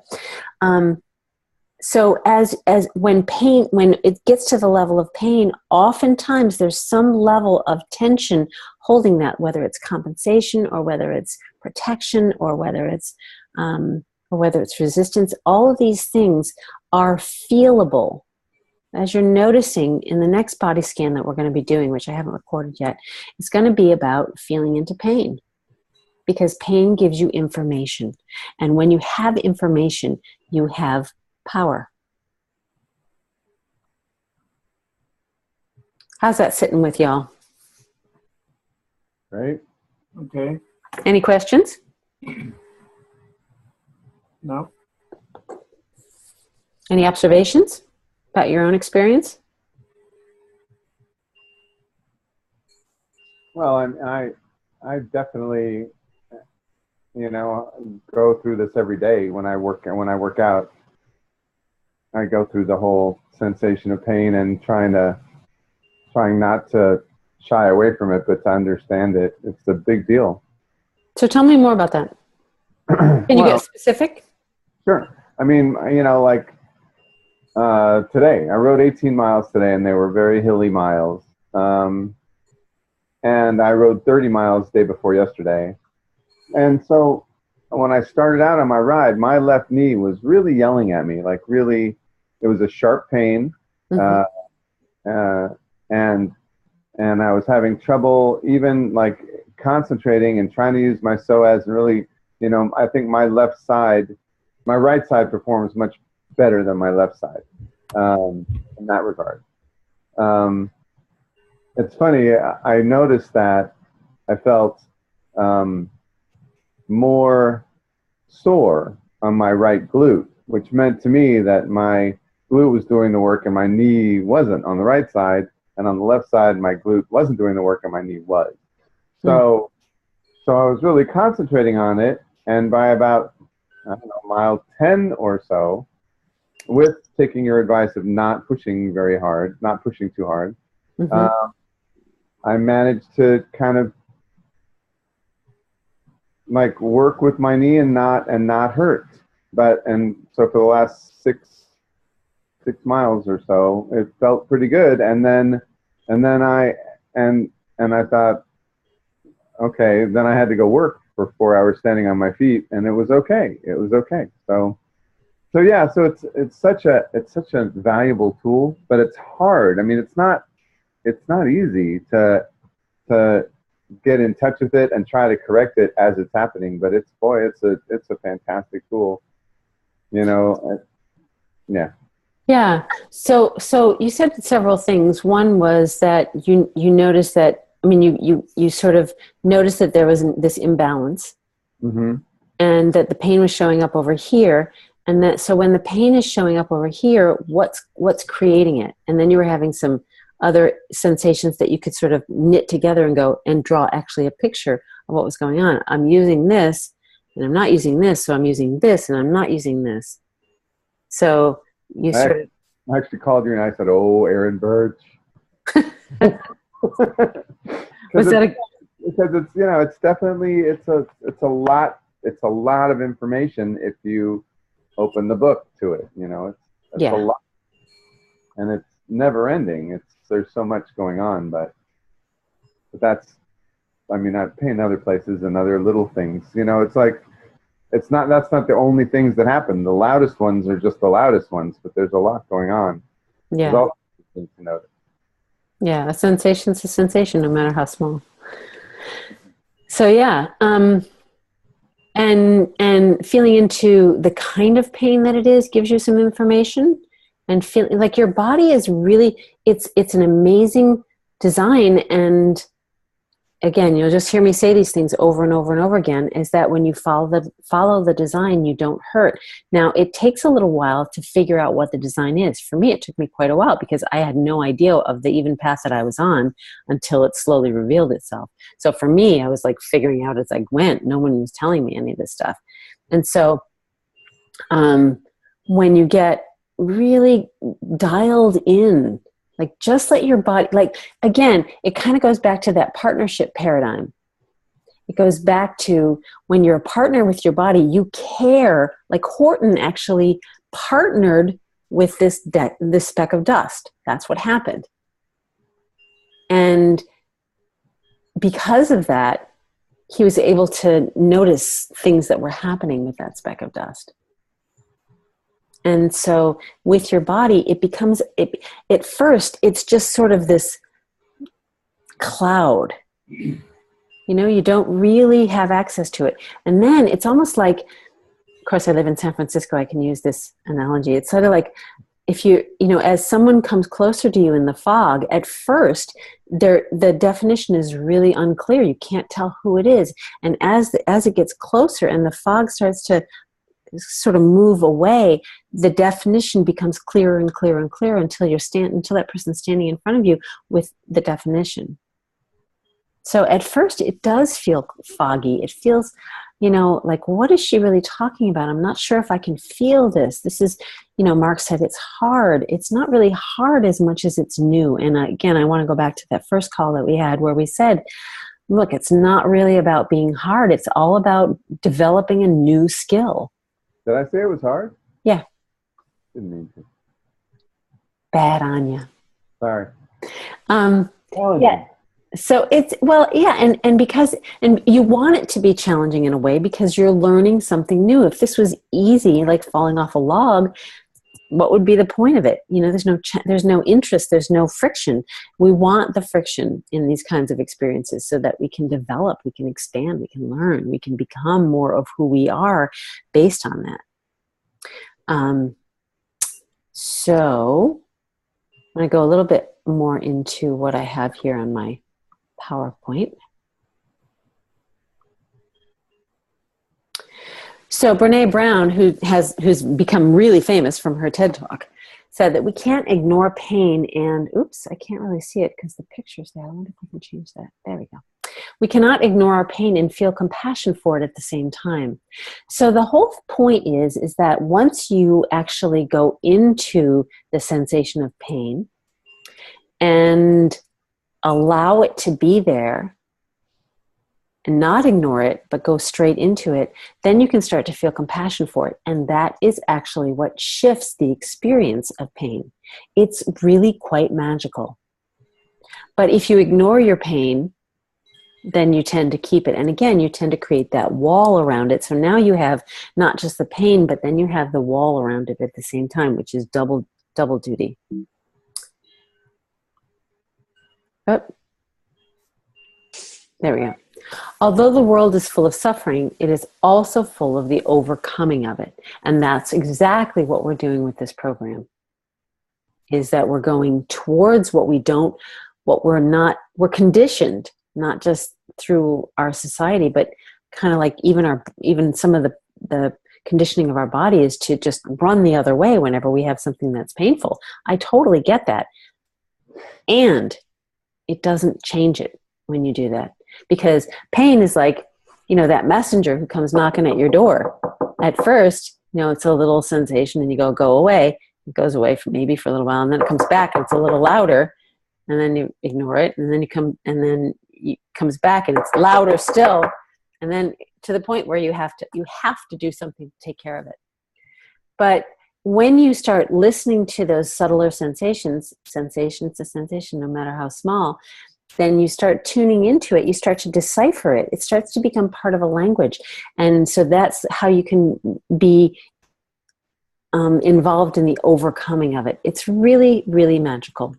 so as when it gets to the level of pain, oftentimes there's some level of tension holding that, whether it's compensation or whether it's protection or whether it's resistance. All of these things are feelable. As you're noticing in the next body scan that we're going to be doing, which I haven't recorded yet, it's going to be about feeling into pain, because pain gives you information. And when you have information, you have power. How's that sitting with y'all? Right? Okay. Any questions? No. Any observations about your own experience? Well, I definitely, go through this every day when I work out. I go through the whole sensation of pain and trying not to shy away from it, but to understand it. It's a big deal. So tell me more about that. Can you get specific? Sure. I mean, today, I rode 18 miles today, and they were very hilly miles. And I rode 30 miles the day before yesterday. And so when I started out on my ride, my left knee was really yelling at me, really, it was a sharp pain. And I was having trouble even concentrating and trying to use my psoas, and really, I think my right side performs much better than my left side in that regard. It's funny, I noticed that I felt more sore on my right glute, which meant to me that my glute was doing the work and my knee wasn't on the right side, and on the left side my glute wasn't doing the work and my knee was. So I was really concentrating on it, and by about, mile 10 or so, with taking your advice of not pushing very hard, not pushing too hard, I managed to kind of work with my knee and not hurt. And so for the last six miles or so, it felt pretty good. And then I thought, okay, then I had to go work for 4 hours standing on my feet, and it was okay. So yeah, so it's such a valuable tool, but it's hard. I mean, it's not easy to get in touch with it and try to correct it as it's happening. But it's a fantastic tool, yeah. Yeah. So you said several things. One was that you noticed that, you sort of noticed that there was this imbalance, and that the pain was showing up over here. And that, so when the pain is showing up over here, what's creating it? And then you were having some other sensations that you could sort of knit together and go and draw actually a picture of what was going on. I'm using this, and I'm not using this, so I'm using this, and I'm not using this. So you I actually called you and I said, "Oh, Aaron Birch." Was that because it's it's definitely it's a lot of information if you open the book to it. It's a lot, and it's never ending. There's so much going on, but that's, I've pain other places and other little things. That's not the only things that happen. The loudest ones are just the loudest ones, but there's a lot going on. Yeah. There's all things to notice. Yeah, a sensation's a sensation, no matter how small. So yeah, and feeling into the kind of pain that it is gives you some information, and feeling like your body is really, it's an amazing design, and again, you'll just hear me say these things over and over and over again, is that when you follow the design, you don't hurt. Now, it takes a little while to figure out what the design is. For me, it took me quite a while because I had no idea of the even path that I was on until it slowly revealed itself. So for me, I was like figuring out as I went. No one was telling me any of this stuff. And so when you get really dialed in, like, just let your body, like, again, it kind of goes back to that partnership paradigm. It goes back to when you're a partner with your body, you care. Like Horton actually partnered with this speck of dust. That's what happened. And because of that, he was able to notice things that were happening with that speck of dust. And so with your body, it becomes, at first, it's just sort of this cloud. You know, you don't really have access to it. And then it's almost like, of course, I live in San Francisco, I can use this analogy. It's sort of like if you know, as someone comes closer to you in the fog, at first, the definition is really unclear. You can't tell who it is. And as it gets closer and the fog starts to sort of move away, the definition becomes clearer and clearer and clearer until that person's standing in front of you with the definition. So at first it does feel foggy. It feels, you know, like, what is she really talking about? I'm not sure if I can feel this. This is, you know, Mark said it's hard. It's not really hard as much as it's new. And again, I want to go back to that first call that we had where we said, look, it's not really about being hard. It's all about developing a new skill. Did I say it was hard? Yeah. Didn't mean to. Bad on you. Sorry. Yeah. So it's, well, yeah. And because, and you want it to be challenging in a way because you're learning something new. If this was easy, like falling off a log, what would be the point of it? You know, there's no interest, there's no friction. We want the friction in these kinds of experiences so that we can develop, we can expand, we can learn, we can become more of who we are based on that. So I'm going to go a little bit more into what I have here on my PowerPoint. So Brene Brown, who's become really famous from her TED Talk, said that we can't ignore pain and, oops, I can't really see it because the picture's there. I wonder if we can change that. There we go. We cannot ignore our pain and feel compassion for it at the same time. So the whole point is that once you actually go into the sensation of pain and allow it to be there, and not ignore it, but go straight into it, then you can start to feel compassion for it. And that is actually what shifts the experience of pain. It's really quite magical. But if you ignore your pain, then you tend to keep it. And again, you tend to create that wall around it. So now you have not just the pain, but then you have the wall around it at the same time, which is double duty. Oh, there we go. Although the world is full of suffering, it is also full of the overcoming of it. And that's exactly what we're doing with this program, is that we're going towards we're conditioned, not just through our society, but kind of like even some of the conditioning of our body is to just run the other way whenever we have something that's painful. I totally get that. And it doesn't change it when you do that. Because pain is like, you know, that messenger who comes knocking at your door. At first, you know, it's a little sensation and you go away. It goes away for maybe for a little while and then it comes back and it's a little louder and then you ignore it and then it comes back and it's louder still. And then to the point where you have to do something to take care of it. But when you start listening to those subtler sensations, sensation to sensation, no matter how small, then you start tuning into it. You start to decipher it. It starts to become part of a language. And so that's how you can be involved in the overcoming of it. It's really, really magical.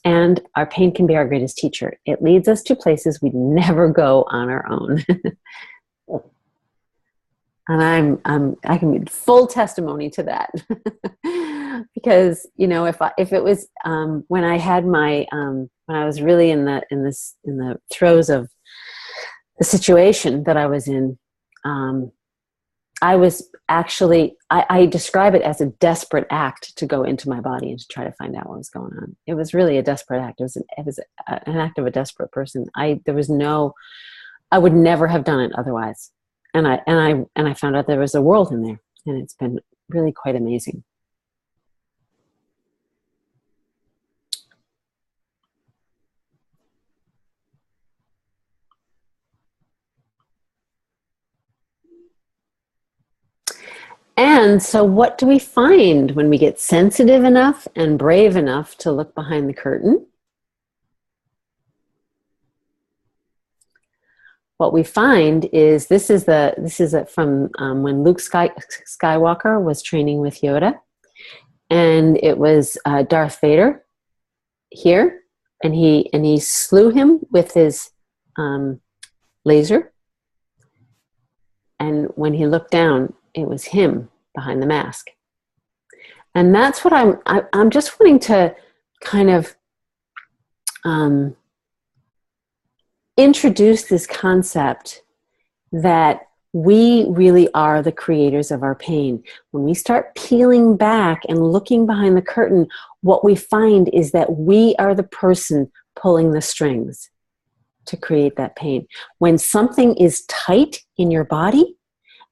And our pain can be our greatest teacher. It leads us to places we'd never go on our own. And I can be full testimony to that. because if it was when I had my when I was really in the throes of the situation that I was in, I was actually I describe it as a desperate act to go into my body and to try to find out what was going on. It was really a desperate act. It was an act of a desperate person. I would never have done it otherwise. And I found out there was a world in there, and it's been really quite amazing. And so what do we find when we get sensitive enough and brave enough to look behind the curtain? What we find is this is from when Luke Skywalker was training with Yoda, and it was Darth Vader here, and he slew him with his laser, and when he looked down, it was him behind the mask. And that's what I'm just wanting to kind of introduce this concept that we really are the creators of our pain. When we start peeling back and looking behind the curtain, what we find is that we are the person pulling the strings to create that pain. When something is tight in your body,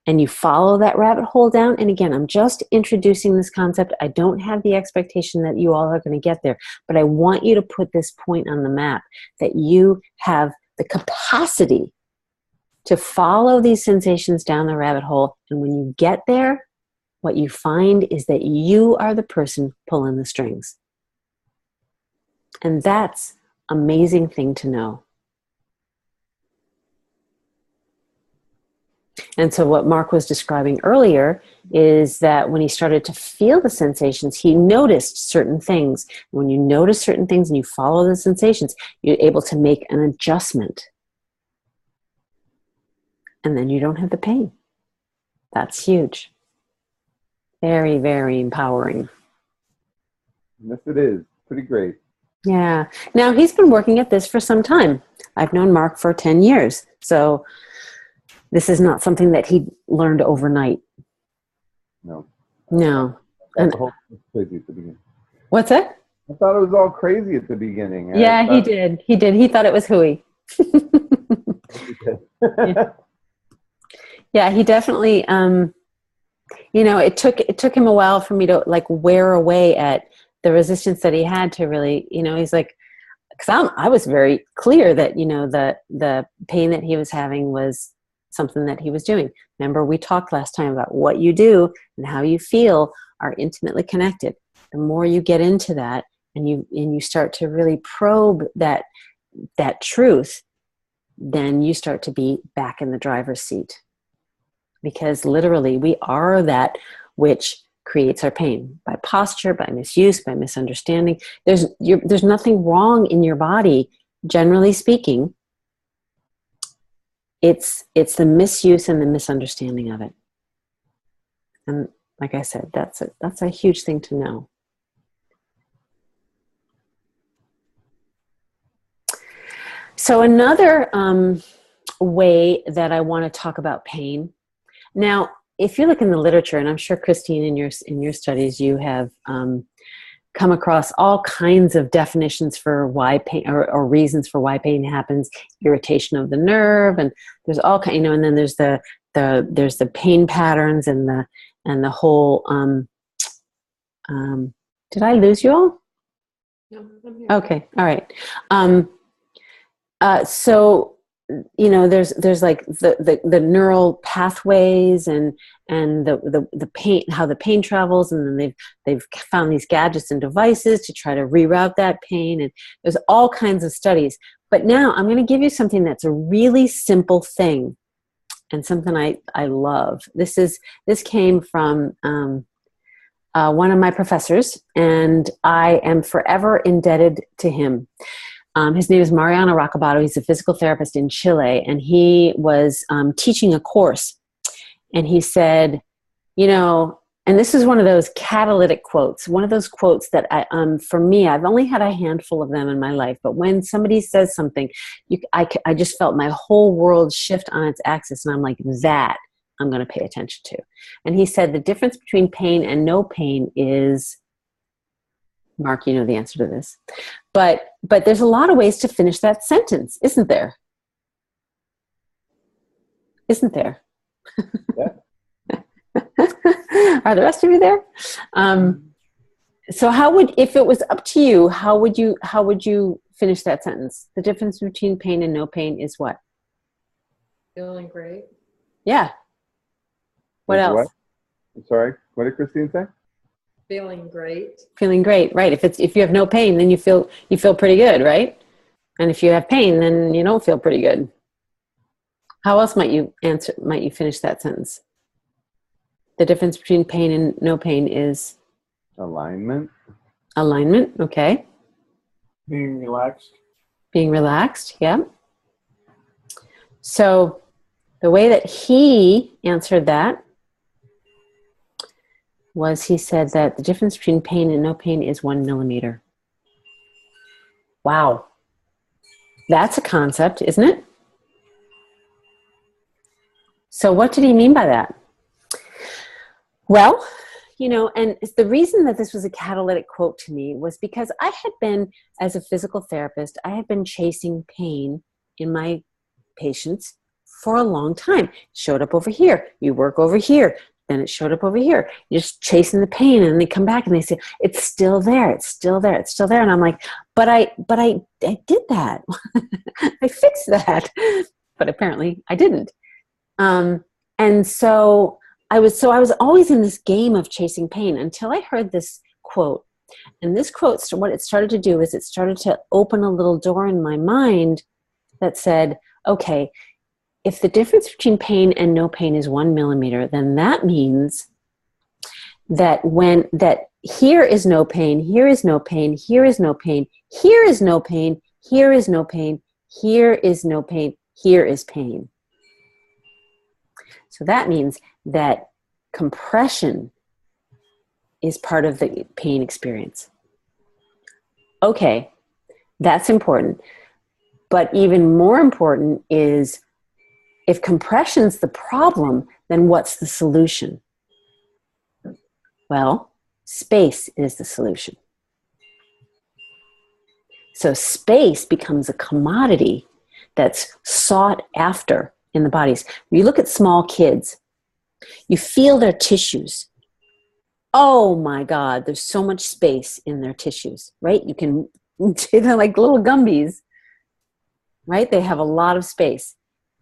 and you follow that rabbit hole down, and again, I'm just introducing this concept. I don't have the expectation that you all are going to get there, but I want you to put this point on the map, that you have the capacity to follow these sensations down the rabbit hole, and when you get there, what you find is that you are the person pulling the strings. And that's an amazing thing to know. And so what Mark was describing earlier is that when he started to feel the sensations, he noticed certain things. When you notice certain things and you follow the sensations, you're able to make an adjustment. And then you don't have the pain. That's huge. Very, very empowering. Yes, it is. Pretty great. Yeah. Now, he's been working at this for some time. I've known Mark for 10 years. So this is not something that he learned overnight. No. No. And the whole thing was crazy at the beginning. What's that? I thought it was all crazy at the beginning. Yeah, he did. He did. He thought it was hooey. Yeah. Yeah, he definitely, it took him a while for me to like wear away at the resistance that he had to really, he's like, because I was very clear that, the pain that he was having was something that he was doing. Remember, we talked last time about what you do and how you feel are intimately connected. The more you get into that and you start to really probe that truth, then you start to be back in the driver's seat. Because literally we are that which creates our pain by posture, by misuse, by misunderstanding. There's nothing wrong in your body, generally speaking. It's the misuse and the misunderstanding of it. And like I said, that's a huge thing to know. So another way that I want to talk about pain. Now, if you look in the literature, and I'm sure Christine, in your studies, you have come across all kinds of definitions for why pain or reasons for why pain happens, irritation of the nerve, and there's all kind, and then there's the pain patterns and the whole. Did I lose you all? No, I'm here. Okay, all right. So there's like the neural pathways and the pain, how the pain travels, and then they've found these gadgets and devices to try to reroute that pain, and there's all kinds of studies. But now I'm going to give you something that's a really simple thing and something I love. This came from one of my professors, and I am forever indebted to him. His name is Mariano Roccabato. He's a physical therapist in Chile, and he was teaching a course. And he said, and this is one of those catalytic quotes, one of those quotes that for me, I've only had a handful of them in my life, but when somebody says something, I just felt my whole world shift on its axis, and I'm like, that I'm going to pay attention to. And he said, the difference between pain and no pain is, Mark, you know the answer to this, but there's a lot of ways to finish that sentence, isn't there? Isn't there? Yeah. Are the rest of you there? So if it was up to you, how would you finish that sentence? The difference between pain and no pain is what? Feeling great. Yeah. What else? What? I'm sorry. What did Christine say? Feeling great. Feeling great, right? If you have no pain, then you feel pretty good, right? And if you have pain, then you don't feel pretty good. How else might you finish that sentence? The difference between pain and no pain is Alignment. Alignment, okay. Being relaxed. Being relaxed, yeah. So the way that he answered that was, he said that the difference between pain and no pain is 1 millimeter. Wow. That's a concept, isn't it? So what did he mean by that? Well, and the reason that this was a catalytic quote to me was because I had been, as a physical therapist, I had been chasing pain in my patients for a long time. It showed up over here. You work over here. Then it showed up over here. You're just chasing the pain, and they come back and they say, it's still there. It's still there. It's still there. And I'm like, but I did that. I fixed that. But apparently I didn't. And so I was always in this game of chasing pain until I heard this quote. And this quote, what it started to do is it started to open a little door in my mind that said, okay, if the difference between pain and no pain is 1 millimeter, then that means that here is no pain, here is no pain, here is no pain, here is no pain, here is no pain, here is no pain, here is pain. So that means that compression is part of the pain experience. Okay, that's important. But even more important is, if compression's the problem, then what's the solution? Well, space is the solution. So space becomes a commodity that's sought after in the bodies. When you look at small kids, you feel their tissues. Oh my God, there's so much space in their tissues, right? They're like little Gumbies, right? They have a lot of space.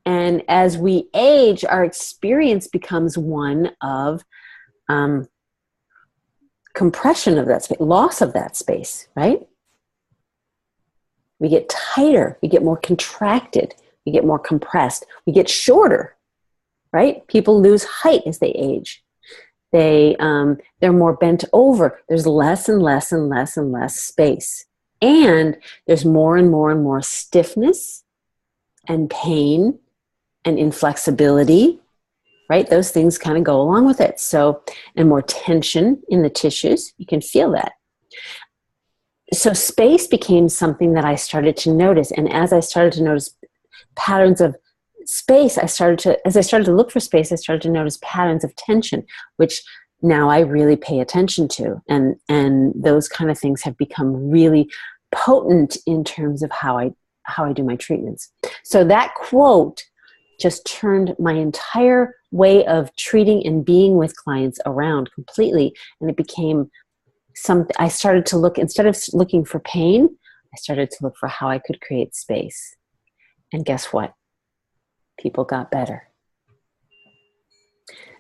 And as we age, our experience becomes one of compression of that space, loss of that space, right? We get tighter, we get more contracted, we get more compressed, we get shorter, right? People lose height as they age. They're more bent over. There's less and less and less and less space. And there's more and more and more stiffness and pain and inflexibility, right? Those things kind of go along with it. So, and more tension in the tissues. You can feel that. So space became something that I started to notice. And as I started to notice patterns of space, as I started to look for space, I started to notice patterns of tension, which now I really pay attention to. And those kind of things have become really potent in terms of how I do my treatments. So that quote just turned my entire way of treating and being with clients around completely. And it became something I started to look, instead of looking for pain, I started to look for how I could create space. And guess what? People got better.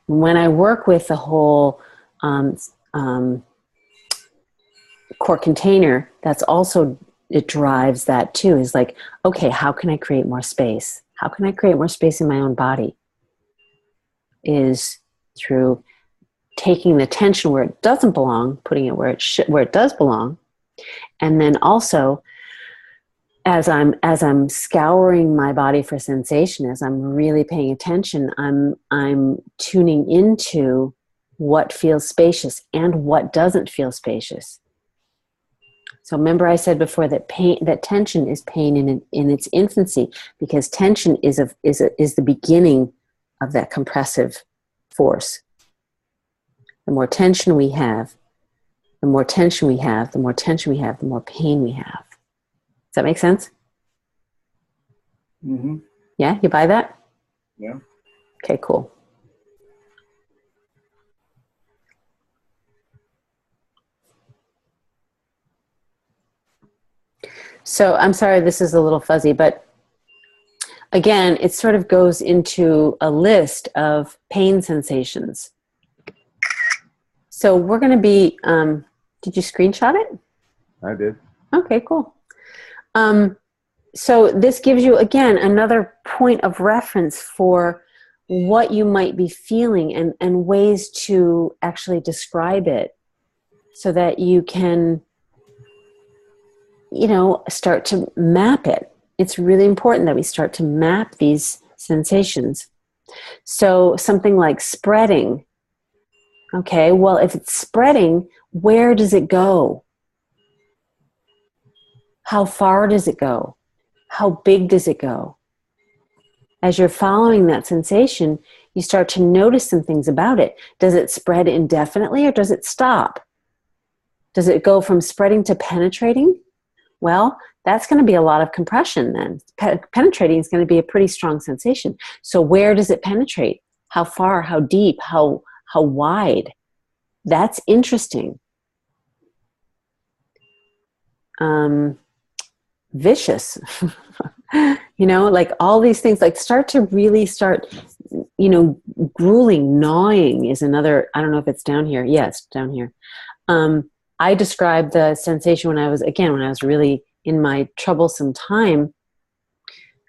When I work with the whole core container, that's also, it drives that too, is like, okay, how can I create more space? How can I create more space in my own body? Is through taking the tension where it doesn't belong, putting it where it does belong, and then also as I'm scouring my body for sensation, as I'm really paying attention, I'm tuning into what feels spacious and what doesn't feel spacious. So remember I said before that tension is pain in its infancy, because tension is the beginning of that compressive force. The more tension we have, the more tension we have, the more tension we have, the more pain we have. Does that make sense? Mm-hmm. Yeah, you buy that? Yeah. Okay, cool. So I'm sorry this is a little fuzzy, but again, it sort of goes into a list of pain sensations. So we're going to be, did you screenshot it? I did. Okay, cool. So this gives you, again, another point of reference for what you might be feeling and ways to actually describe it so that you can, start to map it. It's really important that we start to map these sensations. So something like spreading. Okay, well, if it's spreading, where does it go? How far does it go? How big does it go? As you're following that sensation, you start to notice some things about it. Does it spread indefinitely or does it stop? Does it go from spreading to penetrating? Well, that's going to be a lot of compression then. Penetrating is going to be a pretty strong sensation. So where does it penetrate? How far? How deep? How wide? That's interesting. Vicious. Like all these things, like grueling, gnawing is another, I don't know if it's down here. Yes, down here. I described the sensation when I was really in my troublesome time.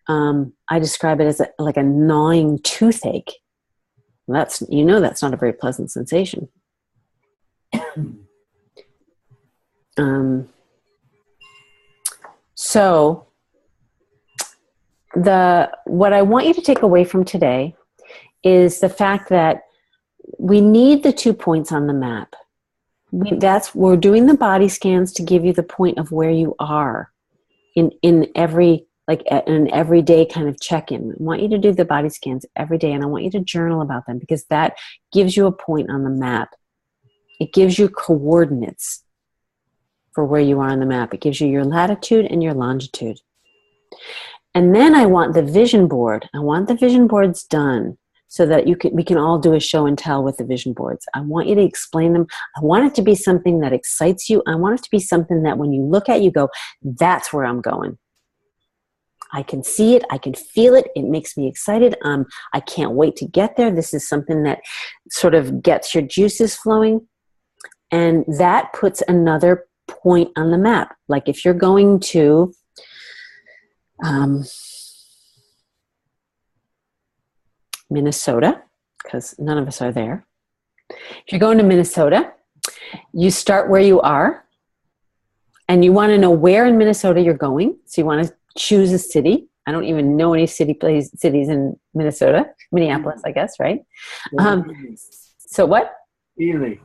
I describe it as like a gnawing toothache. That's not a very pleasant sensation. So what I want you to take away from today is the fact that we need the 2 points on the map. We're doing the body scans to give you the point of where you are in every, like an everyday kind of check-in. I want you to do the body scans every day, and I want you to journal about them, because that gives you a point on the map. It gives you coordinates for where you are on the map. It gives you your latitude and your longitude. And then I want the vision board. I want the vision boards done so that we can all do a show and tell with the vision boards. I want you to explain them. I want it to be something that excites you. I want it to be something that when you look at, you go, that's where I'm going. I can see it. I can feel it. It makes me excited. I can't wait to get there. This is something that sort of gets your juices flowing. And that puts another point on the map. Like if you're going to Minnesota, because none of us are there. If you're going to Minnesota, you start where you are, and you want to know where in Minnesota you're going. So you want to choose a city. I don't even know any cities in Minnesota. Minneapolis, I guess, right? So what? Ely.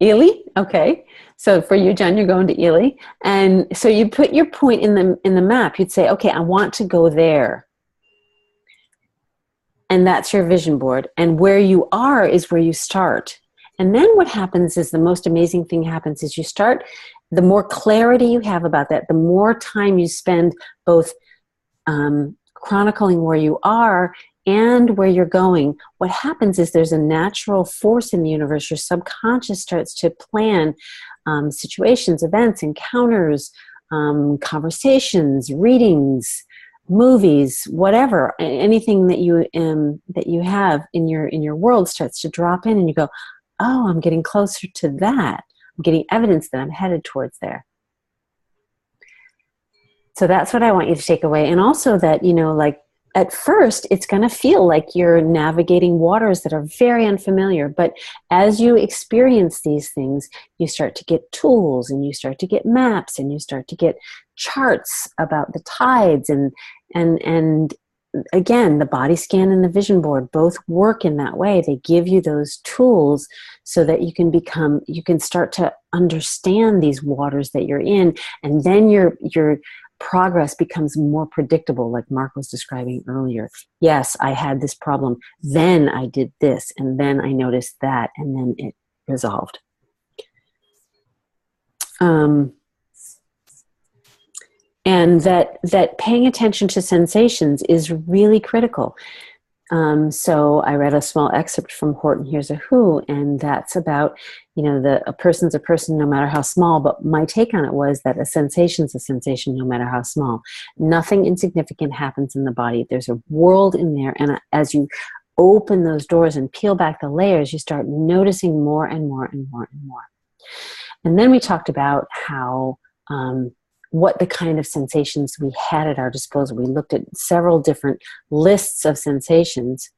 Ely? Okay. So for you, John, you're going to Ely. And so you put your point in the map. You'd say, okay, I want to go there. And that's your vision board. And where you are is where you start. And then what happens is the most amazing thing happens is you start, the more clarity you have about that, the more time you spend both chronicling where you are and where you're going. What happens is there's a natural force in the universe. Your subconscious starts to plan situations, events, encounters, conversations, readings, movies, whatever, anything that you have in your world starts to drop in, and you go, oh, I'm getting closer to that. I'm getting evidence that I'm headed towards there. So that's what I want you to take away. And also that, like at first it's going to feel like you're navigating waters that are very unfamiliar. But as you experience these things, you start to get tools, and you start to get maps, and you start to get charts about the tides and again, the body scan and the vision board both work in that way. They give you those tools so that you can start to understand these waters that you're in, and then your progress becomes more predictable, like Mark was describing earlier. Yes, I had this problem, then I did this, and then I noticed that, and then it resolved. And that paying attention to sensations is really critical. So I read a small excerpt from Horton Hears a Who, and that's about, a person's a person no matter how small, but my take on it was that a sensation's a sensation no matter how small. Nothing insignificant happens in the body. There's a world in there, and as you open those doors and peel back the layers, you start noticing more and more and more and more. And then we talked about how what the kind of sensations we had at our disposal. We looked at several different lists of sensations,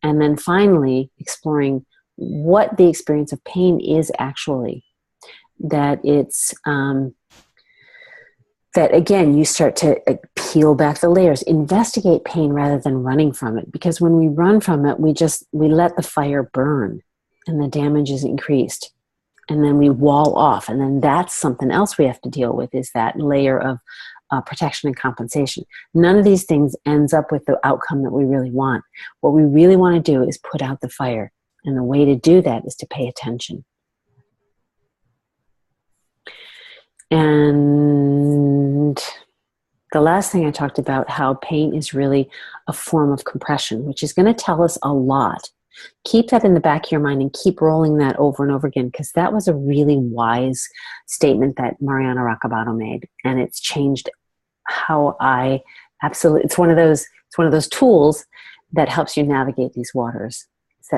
and then finally exploring what the experience of pain is actually. That it's, that again, you start to peel back the layers, investigate pain rather than running from it. Because when we run from it, we let the fire burn and the damage is increased. And then we wall off, and then that's something else we have to deal with, is that layer of protection and compensation. None of these things ends up with the outcome that we really want. What we really want to do is put out the fire, and the way to do that is to pay attention. And the last thing I talked about, how pain is really a form of compression, which is going to tell us a lot. Keep that in the back of your mind and keep rolling that over and over again, because that was a really wise statement that Mariana Raccabato made, and it's changed how I absolutely. It's one of those tools that helps you navigate these waters. It's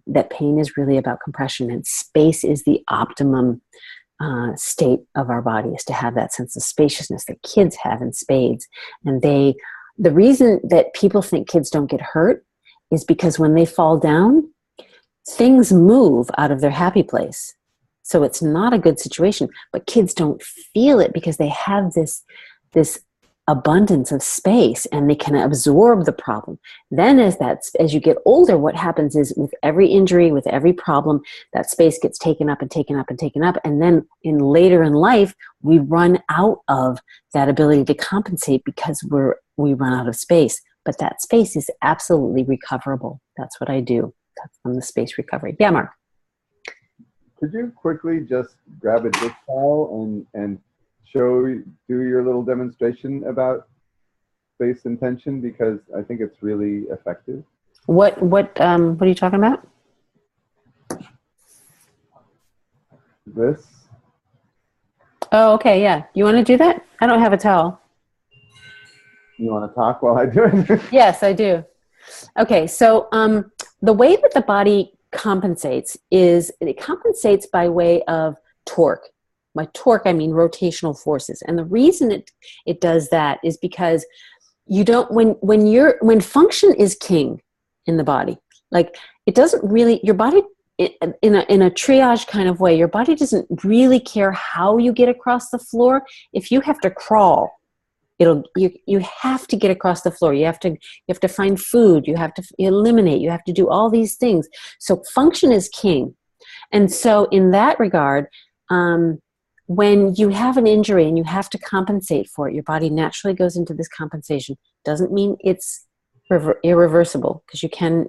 that pain is really about compression, and space is the optimum state of our body, is to have that sense of spaciousness that kids have in spades. And the reason that people think kids don't get hurt is because when they fall down, things move out of their happy place. So it's not a good situation, but kids don't feel it because they have this abundance of space, and they can absorb the problem. Then as you get older, what happens is with every injury, with every problem, that space gets taken up and taken up and taken up. And then later in life, we run out of that ability to compensate because we run out of space. But that space is absolutely recoverable. That's what I do. That's from the space recovery. Yeah, Mark. Could you quickly just grab a dish towel and do your little demonstration about space and tension, because I think it's really effective. What are you talking about? This. Oh, okay, yeah. You want to do that? I don't have a towel. You want to talk while I do it? Yes, I do. Okay, so the way that the body compensates is it compensates by way of torque. By torque, I mean rotational forces. And the reason it does that is because you don't, when function is king in the body, like it doesn't really, your body, in a triage kind of way, your body doesn't really care how you get across the floor. If you have to crawl, you have to get across the floor. You have to find food. You have to eliminate. You have to do all these things. So function is king. And so in that regard, when you have an injury and you have to compensate for it, your body naturally goes into this compensation. Doesn't mean it's irreversible, because you can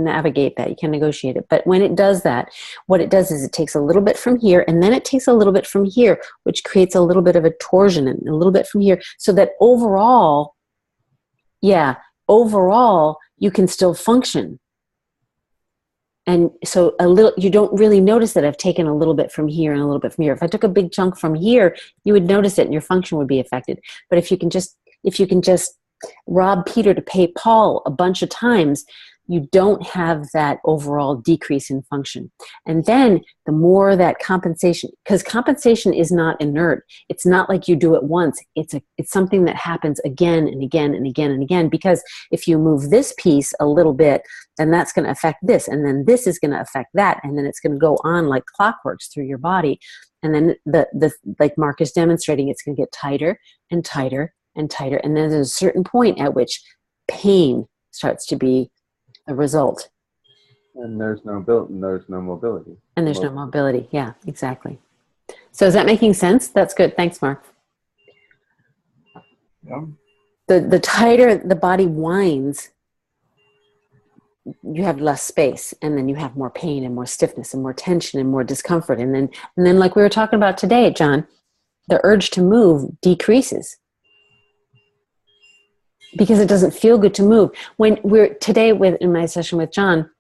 navigate that, you can negotiate it. But when it does that, what it does is it takes a little bit from here, and then it takes a little bit from here, which creates a little bit of a torsion, and a little bit from here, so that overall you can still function. And so you don't really notice that I've taken a little bit from here and a little bit from here. If I took a big chunk from here, you would notice it and your function would be affected. But if you can just rob Peter to pay Paul a bunch of times, you don't have that overall decrease in function. And then the more that compensation, because compensation is not inert. It's not like you do it once. It's something that happens again and again and again and again, because if you move this piece a little bit, then that's going to affect this, and then this is going to affect that, and then it's going to go on like clockworks through your body. And then the like Mark is demonstrating, it's going to get tighter and tighter and tighter. And then there's a certain point at which pain starts to be the result. And there's no mobility. And there's no mobility. Yeah, exactly. So is that making sense? That's good. Thanks, Mark. Yeah. The tighter the body winds, you have less space, and then you have more pain and more stiffness and more tension and more discomfort. And then like we were talking about today, John, the urge to move decreases because it doesn't feel good to move. When in my session with John,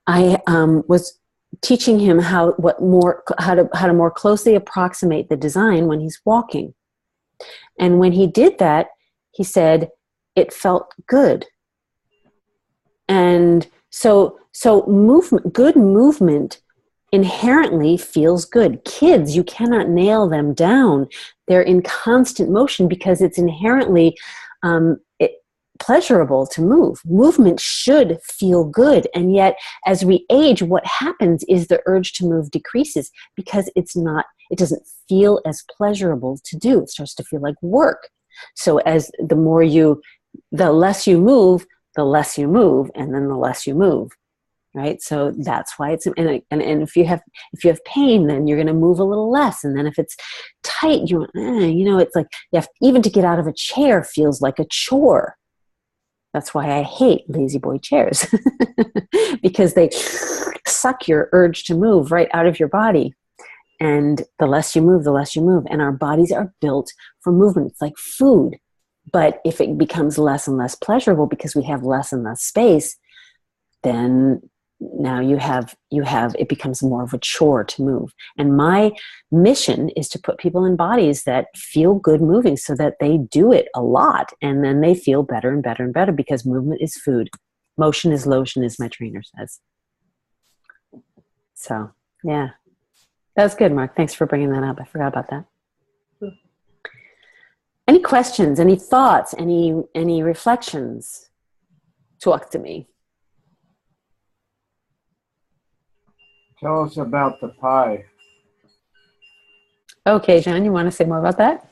I was teaching him how to more closely approximate the design when he's walking. And when he did that, he said it felt good. And so good movement inherently feels good. Kids, you cannot nail them down. They're in constant motion because it's inherently pleasurable to move. Movement should feel good. And yet, as we age, what happens is the urge to move decreases because it doesn't feel as pleasurable to do. It starts to feel like work. So the less you move, the less you move, and then the less you move, right? So that's why it's, and if you have pain, then you're going to move a little less. And then if it's tight, it's like even to get out of a chair feels like a chore. That's why I hate lazy boy chairs because they suck your urge to move right out of your body. And the less you move, the less you move. And our bodies are built for movement. It's like food. But if it becomes less and less pleasurable because we have less and less space, then now it becomes more of a chore to move. And my mission is to put people in bodies that feel good moving so that they do it a lot. And then they feel better and better and better because movement is food. Motion is lotion, as my trainer says. So, yeah. That's good, Mark. Thanks for bringing that up. I forgot about that. Any questions, any thoughts, any reflections? Talk to me. Tell us about the pie. Okay, John, you want to say more about that?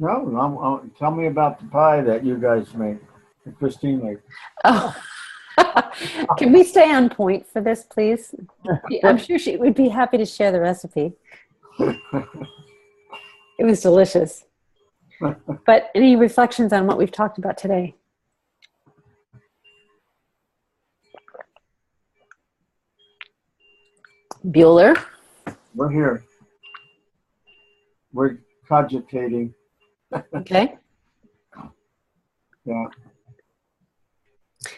No, tell me about the pie that you guys make, that Christine made. Oh, can we stay on point for this, please? I'm sure she would be happy to share the recipe. It was delicious. But any reflections on what we've talked about today? Bueller? We're here. We're cogitating. Okay. Yeah.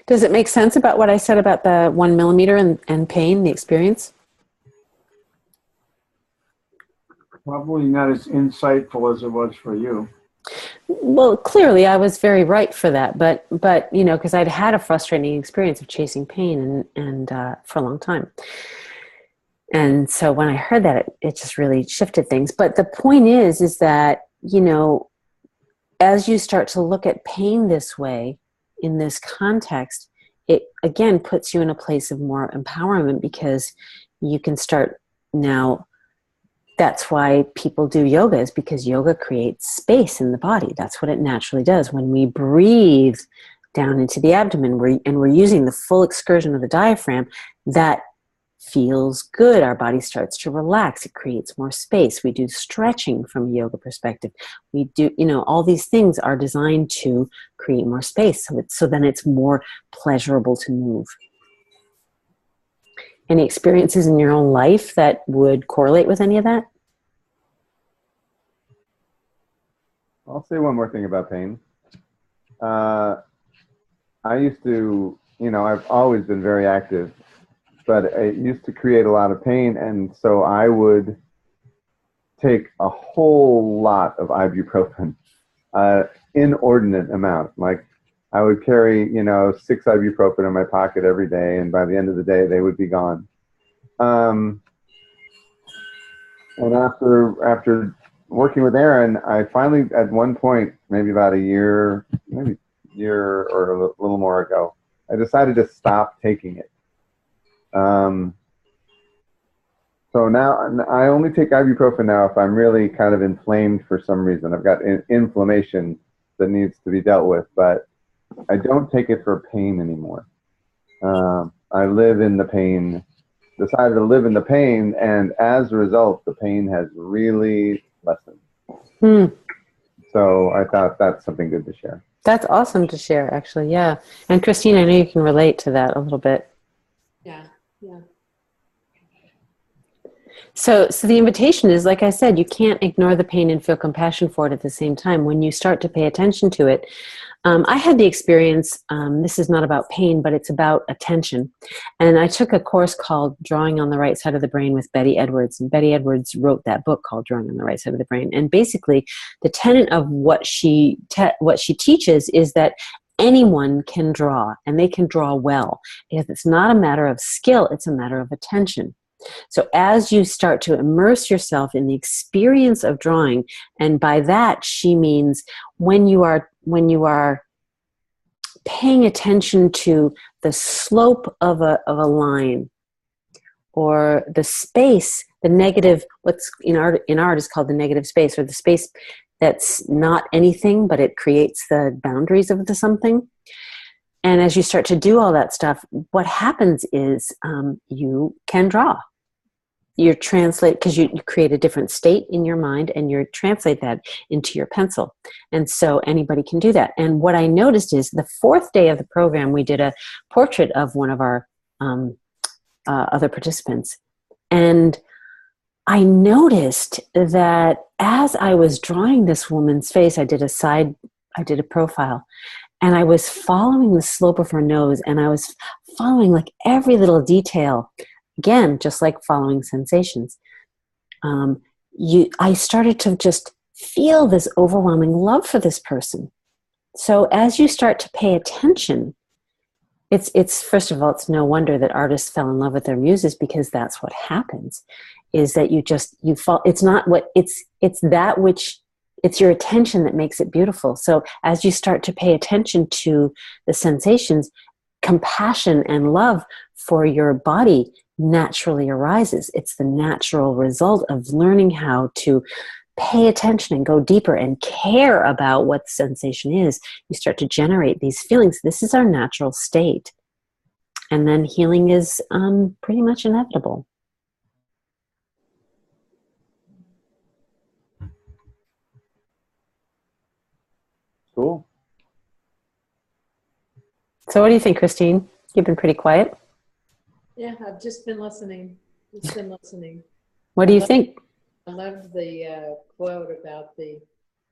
Does it make sense about what I said about the 1 millimeter and pain, the experience? Probably not as insightful as it was for you. Well, clearly I was very right for that, but because I'd had a frustrating experience of chasing pain and for a long time. And so when I heard that, it just really shifted things. But the point is that, as you start to look at pain this way, in this context, it again puts you in a place of more empowerment because you can start now. That's why people do yoga, is because yoga creates space in the body. That's what it naturally does. When we breathe down into the abdomen and we're using the full excursion of the diaphragm, that feels good. Our body starts to relax. It creates more space. We do stretching from a yoga perspective. We do, all these things are designed to create more space. So then it's more pleasurable to move. Any experiences in your own life that would correlate with any of that? I'll say one more thing about pain. I used to, I've always been very active, but it used to create a lot of pain, and so I would take a whole lot of ibuprofen, inordinate amount. Like I would carry, 6 ibuprofen in my pocket every day, and by the end of the day, they would be gone. And after working with Aaron, I finally, at one point, maybe about a year or a little more ago, I decided to stop taking it. So now I only take ibuprofen now if I'm really kind of inflamed for some reason. I've got inflammation that needs to be dealt with, but I don't take it for pain anymore. I live in the pain, decided to live in the pain, and as a result, the pain has really lessened. Hmm. So I thought that's something good to share. That's awesome to share, actually. Yeah. And Christine, I know you can relate to that a little bit. Yeah. Yeah. So the invitation is, like I said, you can't ignore the pain and feel compassion for it at the same time. When you start to pay attention to it, I had the experience, this is not about pain, but it's about attention. And I took a course called Drawing on the Right Side of the Brain with Betty Edwards. And Betty Edwards wrote that book called Drawing on the Right Side of the Brain. And basically, the tenet of what she teaches is that anyone can draw, and they can draw well. Because it's not a matter of skill, it's a matter of attention. So as you start to immerse yourself in the experience of drawing, and by that she means when you are paying attention to the slope of a line, or the space, the negative, what's in art is called the negative space, or the space that's not anything, but it creates the boundaries of the something. And as you start to do all that stuff, what happens is you can draw. You translate, because you create a different state in your mind, and you translate that into your pencil. And so anybody can do that. And what I noticed is the fourth day of the program, we did a portrait of one of our other participants. And I noticed that as I was drawing this woman's face, I did a profile, and I was following the slope of her nose, and I was following like every little detail. Again, just like following sensations. I started to just feel this overwhelming love for this person. So as you start to pay attention, it's first of all, it's no wonder that artists fell in love with their muses, because that's what happens, is that you fall. It's not what it's that which, it's your attention that makes it beautiful. So as you start to pay attention to the sensations, compassion and love for your body naturally arises. It's the natural result of learning how to pay attention and go deeper and care about what the sensation is. You start to generate these feelings. This is our natural state. And then healing is pretty much inevitable. Cool. So what do you think, Christine? You've been pretty quiet. Yeah, I've just been listening. Just been listening. What do you think? I loved the quote about the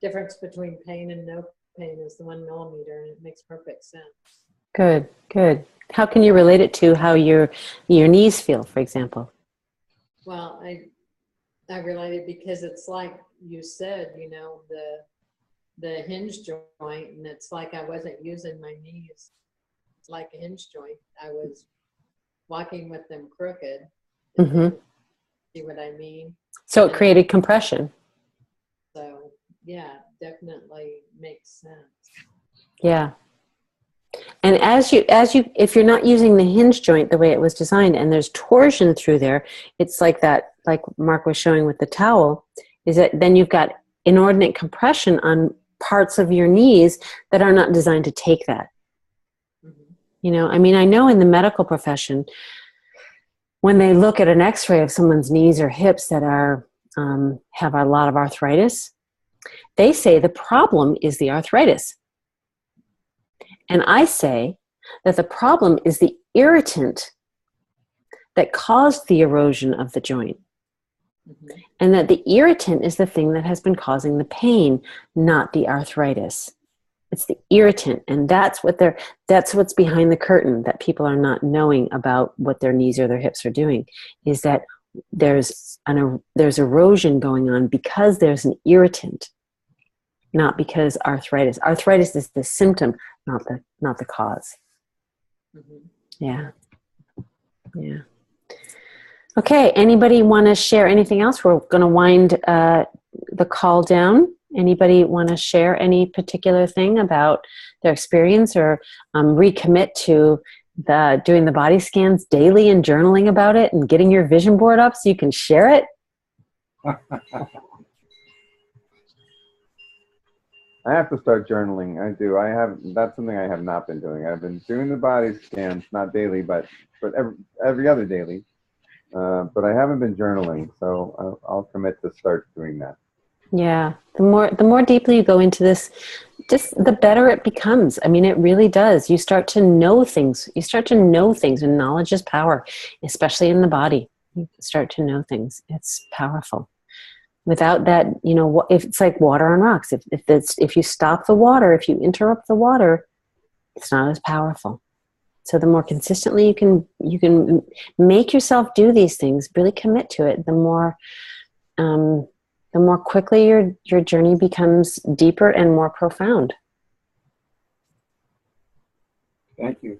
difference between pain and no pain is the 1 millimeter, and it makes perfect sense. Good, good. How can you relate it to how your knees feel, for example? Well, I relate it because it's like you said, you know, the hinge joint, and it's like I wasn't using my knees like a hinge joint. I was walking with them crooked. Mm-hmm. See what I mean? So it created compression. So yeah, definitely makes sense. Yeah. And if you're not using the hinge joint the way it was designed, and there's torsion through there, it's like that, like Mark was showing with the towel, is that then you've got inordinate compression on parts of your knees that are not designed to take that. Mm-hmm. You know, I mean, I know in the medical profession, when they look at an x-ray of someone's knees or hips that are have a lot of arthritis, they say the problem is the arthritis. And I say that the problem is the irritant that caused the erosion of the joint. Mm-hmm. And that the irritant is the thing that has been causing the pain, not the arthritis. It's the irritant, and that's what's behind the curtain that people are not knowing about what their knees or their hips are doing, is that there's erosion going on because there's an irritant, not because arthritis. Arthritis is the symptom, not the cause. Mm-hmm. Yeah. Yeah. Okay, anybody want to share anything else? We're going to wind the call down. Anybody want to share any particular thing about their experience, or recommit to doing the body scans daily and journaling about it and getting your vision board up so you can share it? I have to start journaling. I do. I have. That's something I have not been doing. I've been doing the body scans, not daily, but every other daily. But I haven't been journaling, so I'll commit to start doing that. Yeah. The more deeply you go into this, just the better it becomes. I mean, it really does. You start to know things. You start to know things, and knowledge is power, especially in the body. You start to know things. It's powerful. Without that, you know, if it's like water on rocks. If you stop the water, if you interrupt the water, it's not as powerful. So the more consistently you can make yourself do these things, really commit to it, the more quickly your journey becomes deeper and more profound. Thank you.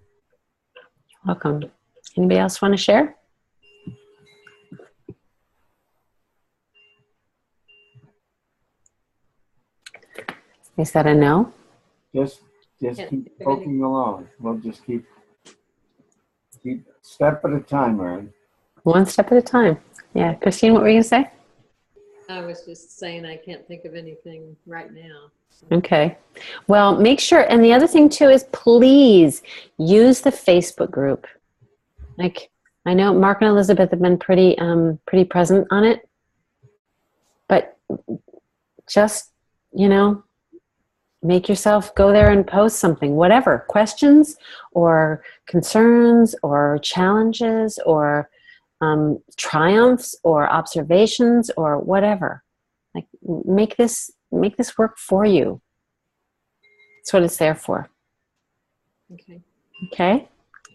Welcome. Anybody else want to share? Is that a no? Just keep poking along. We'll just keep step at a time, Erin. One step at a time. Yeah. Christine, what were you going to say? I was just saying I can't think of anything right now. Okay. Well, make sure. And the other thing too is please use the Facebook group. Like, I know Mark and Elizabeth have been pretty present on it, but just, you know, make yourself go there and post something, whatever, questions or concerns or challenges or triumphs or observations or whatever. Like, make this work for you. That's what it's there for. Okay. Okay?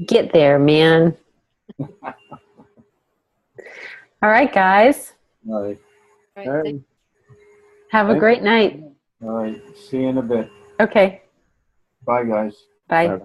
Get there, man. All right, guys. All right. All right. Thank Have a great night. All right. See you in a bit. Okay. Bye, guys. Bye. Bye.